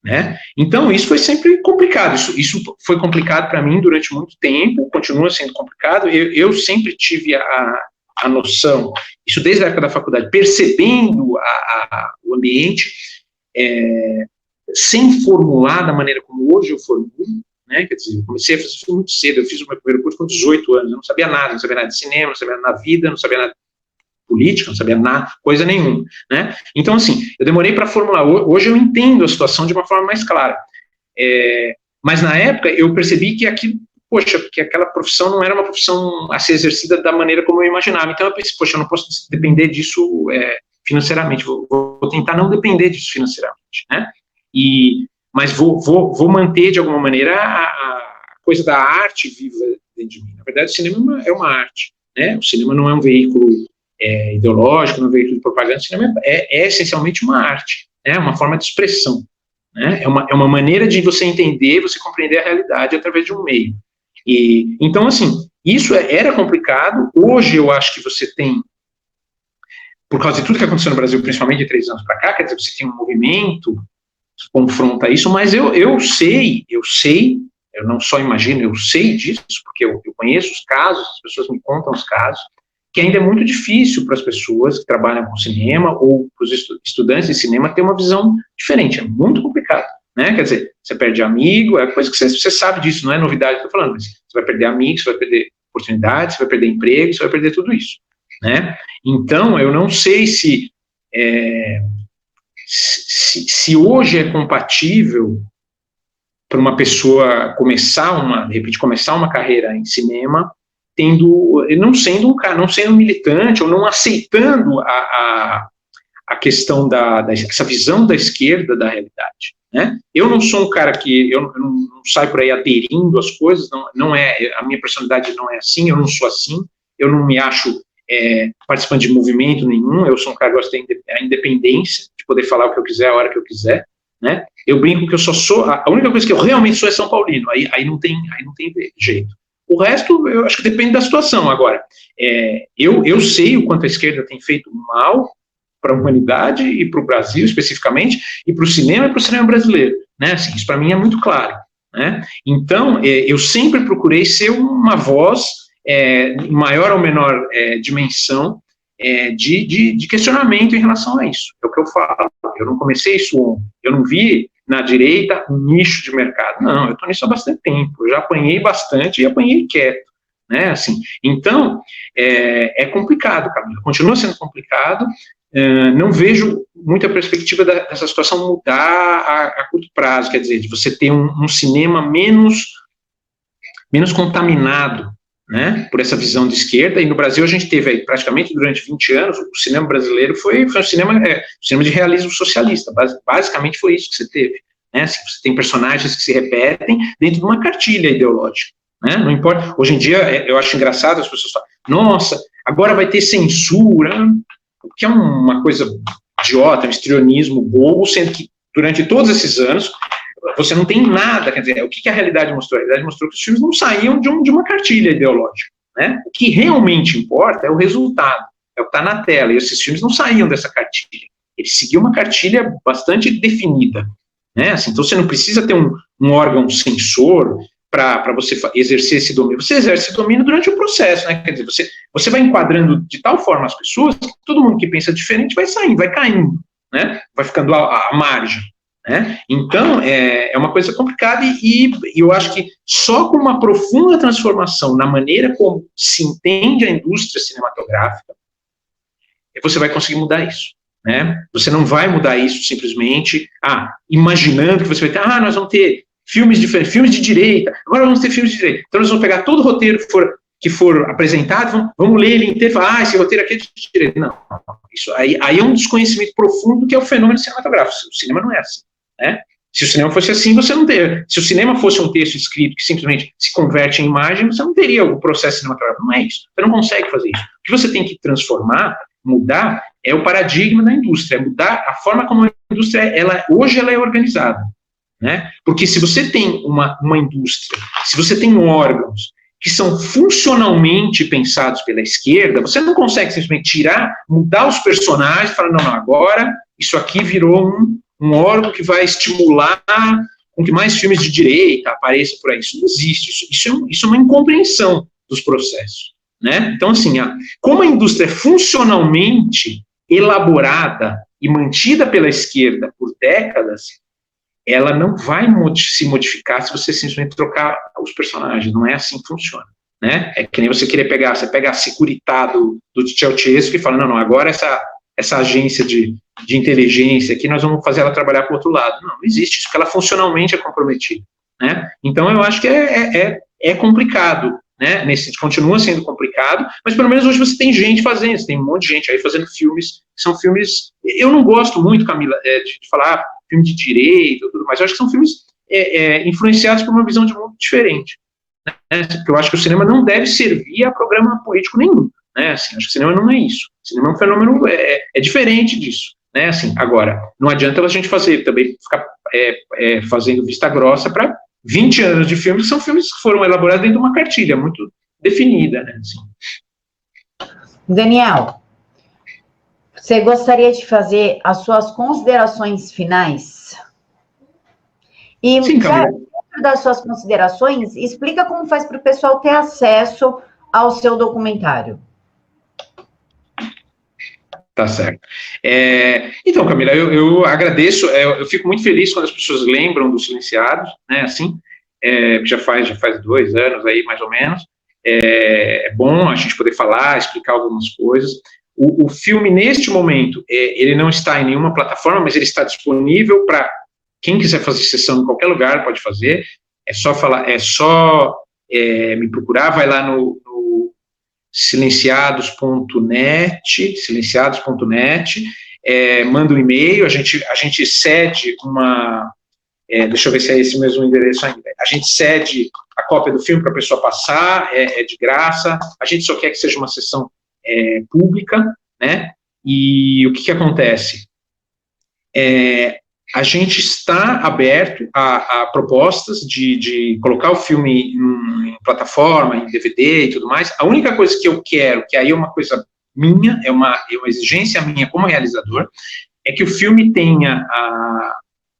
né, então isso foi sempre complicado, isso foi complicado para mim durante muito tempo, continua sendo complicado, eu sempre tive a noção, isso desde a época da faculdade, percebendo o ambiente, sem formular da maneira como hoje eu formulo, né, quer dizer, eu comecei a fazer isso muito cedo, eu fiz o meu primeiro curso com 18 anos, eu não sabia nada de cinema, não sabia nada da vida, não sabia nada de política, não sabia nada, coisa nenhuma, né, então assim, eu demorei para formular, hoje eu entendo a situação de uma forma mais clara, mas na época eu percebi que que aquela profissão não era uma profissão a ser exercida da maneira como eu imaginava, então eu pensei, eu não posso depender disso financeiramente, vou tentar não depender disso financeiramente, né, mas vou manter, de alguma maneira, a coisa da arte viva dentro de mim. Na verdade, o cinema é uma arte, né? O cinema não é um veículo ideológico, não é um veículo de propaganda, o cinema é essencialmente uma arte, né? Uma forma de expressão, né? É uma maneira de você entender, você compreender a realidade através de um meio. Então, assim, isso era complicado. Hoje eu acho que você tem, por causa de tudo que aconteceu no Brasil, principalmente de 3 anos para cá, quer dizer, você tem um movimento que confronta isso, mas eu sei, eu não só imagino, eu sei disso, porque eu conheço os casos, as pessoas me contam os casos, que ainda é muito difícil para as pessoas que trabalham com cinema ou para os estudantes de cinema ter uma visão diferente, é muito complicado, né, quer dizer, você perde amigo, é coisa que você sabe disso, não é novidade que eu estou falando, mas você vai perder amigos, você vai perder oportunidades, você vai perder emprego, você vai perder tudo isso, né, então eu não sei se hoje é compatível para uma pessoa de repente começar uma carreira em cinema, não sendo militante, ou não aceitando a questão essa visão da esquerda da realidade, né? Eu não sou um cara que, eu não saio por aí aderindo às coisas, a minha personalidade não é assim, eu não sou assim, eu não me acho participante de movimento nenhum, eu sou um cara que gosta da independência, de poder falar o que eu quiser, a hora que eu quiser, né? Eu brinco que eu só sou, a única coisa que eu realmente sou é São Paulino, aí não tem jeito. O resto, eu acho que depende da situação. Agora, eu sei o quanto a esquerda tem feito mal para a humanidade e para o Brasil, especificamente, e para o cinema brasileiro, né? Assim, isso para mim é muito claro, né? Então, eu sempre procurei ser uma voz, em maior ou menor dimensão, de questionamento em relação a isso. É o que eu falo. Eu não comecei isso ontem. Eu não vi na direita um nicho de mercado. Não, eu estou nisso há bastante tempo. Eu já apanhei bastante e apanhei quieto, né? Assim, então, é complicado, Camila. Continua sendo complicado. Não vejo muita perspectiva dessa situação mudar a curto prazo. Quer dizer, de você ter um cinema menos contaminado, né, por essa visão de esquerda. E no Brasil a gente teve aí, praticamente durante 20 anos, o cinema brasileiro foi um cinema de realismo socialista, basicamente foi isso que você teve, né, assim, você tem personagens que se repetem dentro de uma cartilha ideológica, né, não importa, hoje em dia eu acho engraçado as pessoas falam, nossa, agora vai ter censura, que é uma coisa idiota, um histrionismo bobo, sendo que durante todos esses anos você não tem nada, quer dizer, o que a realidade mostrou? A realidade mostrou que os filmes não saíam de uma cartilha ideológica, né? O que realmente importa é o resultado, é o que está na tela, e esses filmes não saíam dessa cartilha, eles seguiam uma cartilha bastante definida, né? Assim, então você não precisa ter um órgão censor para você exercer esse domínio, você exerce esse domínio durante o processo, né? Quer dizer, você vai enquadrando de tal forma as pessoas que todo mundo que pensa diferente vai saindo, vai caindo, né? Vai ficando à margem. Né? Então, é uma coisa complicada e eu acho que só com uma profunda transformação na maneira como se entende a indústria cinematográfica, você vai conseguir mudar isso. Né? Você não vai mudar isso simplesmente imaginando que você vai ter, nós vamos ter filmes diferentes, filmes de direita, agora vamos ter filmes de direita. Então, nós vamos pegar todo o roteiro que for apresentado, vamos ler ele inteiro e falar, esse roteiro aqui é de direita. Não, isso aí é um desconhecimento profundo que é o fenômeno cinematográfico. O cinema não é assim. Né? Se o cinema fosse assim, você não teria. Se o cinema fosse um texto escrito que simplesmente se converte em imagem, você não teria o processo cinematográfico. Não é isso. Você não consegue fazer isso. O que você tem que transformar, mudar, é o paradigma da indústria, é mudar a forma como a indústria hoje ela é organizada. Né? Porque se você tem uma indústria, se você tem órgãos que são funcionalmente pensados pela esquerda, você não consegue simplesmente mudar os personagens e falar, não, agora isso aqui virou um órgão que vai estimular com que mais filmes de direita apareçam por aí. Isso não existe, isso é uma incompreensão dos processos. Né? Então, assim, como a indústria é funcionalmente elaborada e mantida pela esquerda por décadas, ela não vai se modificar se você simplesmente trocar os personagens, não é assim que funciona. Né? É que nem você pega a Securitas do Ceausescu e fala, não, agora essa agência de inteligência aqui, nós vamos fazer ela trabalhar para o outro lado. Não existe isso, porque ela funcionalmente é comprometida. Né? Então, eu acho que é complicado, né? Continua sendo complicado, mas pelo menos hoje você tem gente fazendo, você tem um monte de gente aí fazendo filmes, que são filmes, eu não gosto muito, Camila, de falar filme de direita e tudo mais, eu acho que são filmes influenciados por uma visão de mundo diferente. Né? Porque eu acho que o cinema não deve servir a programa político nenhum. Né? Assim, acho que o cinema não é isso. O cinema é um fenômeno diferente disso. Né? Assim, agora, não adianta a gente ficar fazendo vista grossa para 20 anos de filmes, que são filmes que foram elaborados dentro de uma cartilha muito definida. Né? Assim. Daniel, você gostaria de fazer as suas considerações finais? E sim, dentro das suas considerações, explica como faz para o pessoal ter acesso ao seu documentário. Tá certo. Então, Camila, eu agradeço, eu fico muito feliz quando as pessoas lembram dos Silenciados, né, assim, já faz 2 anos aí, mais ou menos, é bom a gente poder falar, explicar algumas coisas. O filme, neste momento, ele não está em nenhuma plataforma, mas ele está disponível para quem quiser fazer sessão em qualquer lugar, pode fazer, é só me procurar, vai lá no silenciados.net, manda um e-mail, a gente cede deixa eu ver se é esse mesmo endereço ainda, a gente cede a cópia do filme para a pessoa passar, é de graça, a gente só quer que seja uma sessão pública, né? E o que acontece? A gente está aberto a propostas de colocar o filme em plataforma, em DVD e tudo mais. A única coisa que eu quero, que aí é uma coisa minha, é uma exigência minha como realizador, é que o filme tenha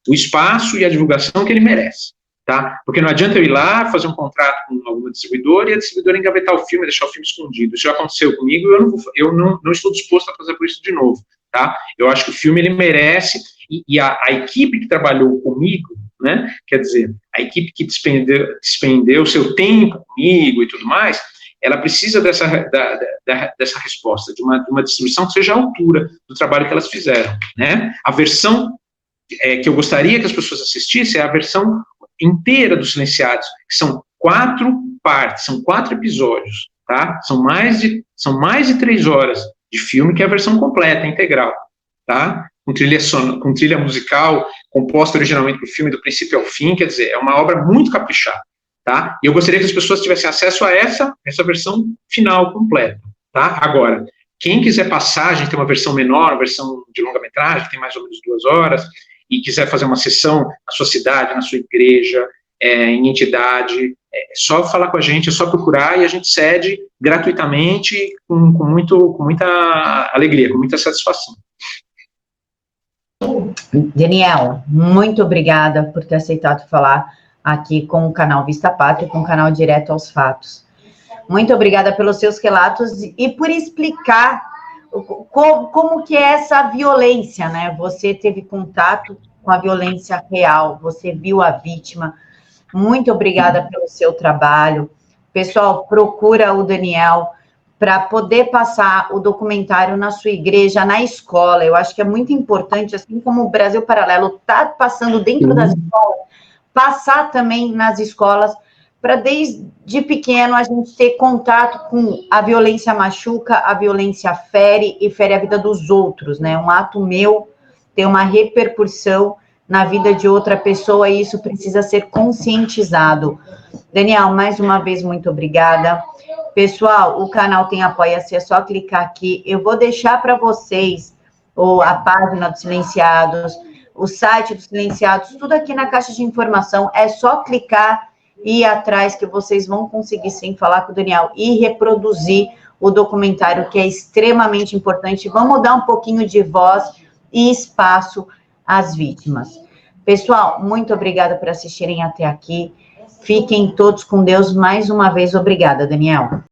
o espaço e a divulgação que ele merece, tá? Porque não adianta eu ir lá, fazer um contrato com alguma distribuidora e a distribuidora engavetar o filme e deixar o filme escondido. Isso já aconteceu comigo e eu não estou disposto a fazer por isso de novo, tá? Eu acho que o filme, ele merece, e a equipe que trabalhou comigo, né, quer dizer, a equipe que despendeu o seu tempo comigo e tudo mais, ela precisa dessa resposta, de uma distribuição que seja à altura do trabalho que elas fizeram, né? A versão que eu gostaria que as pessoas assistissem é a versão inteira dos Silenciados, que são 4 partes, são 4 episódios, tá? São mais de 3 horas de filme, que é a versão completa, integral, tá? Com trilha musical, composta originalmente para o filme do princípio ao fim, quer dizer, é uma obra muito caprichada, tá? E eu gostaria que as pessoas tivessem acesso a essa versão final, completa, tá? Agora, quem quiser passar, a gente tem uma versão menor, uma versão de longa-metragem, que tem mais ou menos 2 horas, e quiser fazer uma sessão na sua cidade, na sua igreja, em entidade, é só falar com a gente, é só procurar e a gente cede gratuitamente, com muita alegria, com muita satisfação. Daniel, muito obrigada por ter aceitado falar aqui com o canal Vista Pátria e com o canal Direto aos Fatos. Muito obrigada pelos seus relatos e por explicar como que é essa violência, né? Você teve contato com a violência real, você viu a vítima. Muito obrigada pelo seu trabalho. Pessoal, procura o Daniel para poder passar o documentário na sua igreja, na escola. Eu acho que é muito importante, assim como o Brasil Paralelo está passando dentro das escolas, passar também nas escolas, para desde pequeno a gente ter contato com a violência machuca, a violência fere e fere a vida dos outros, né? Um ato meu tem uma repercussão na vida de outra pessoa e isso precisa ser conscientizado. Daniel, mais uma vez, muito obrigada. Pessoal, o canal tem Apoia-se, é só clicar aqui. Eu vou deixar para vocês a página dos Silenciados, o site dos Silenciados, tudo aqui na caixa de informação. É só clicar e ir atrás que vocês vão conseguir sim falar com o Daniel e reproduzir o documentário, que é extremamente importante. Vamos dar um pouquinho de voz e espaço às vítimas. Pessoal, muito obrigada por assistirem até aqui. Fiquem todos com Deus. Mais uma vez, obrigada, Daniel.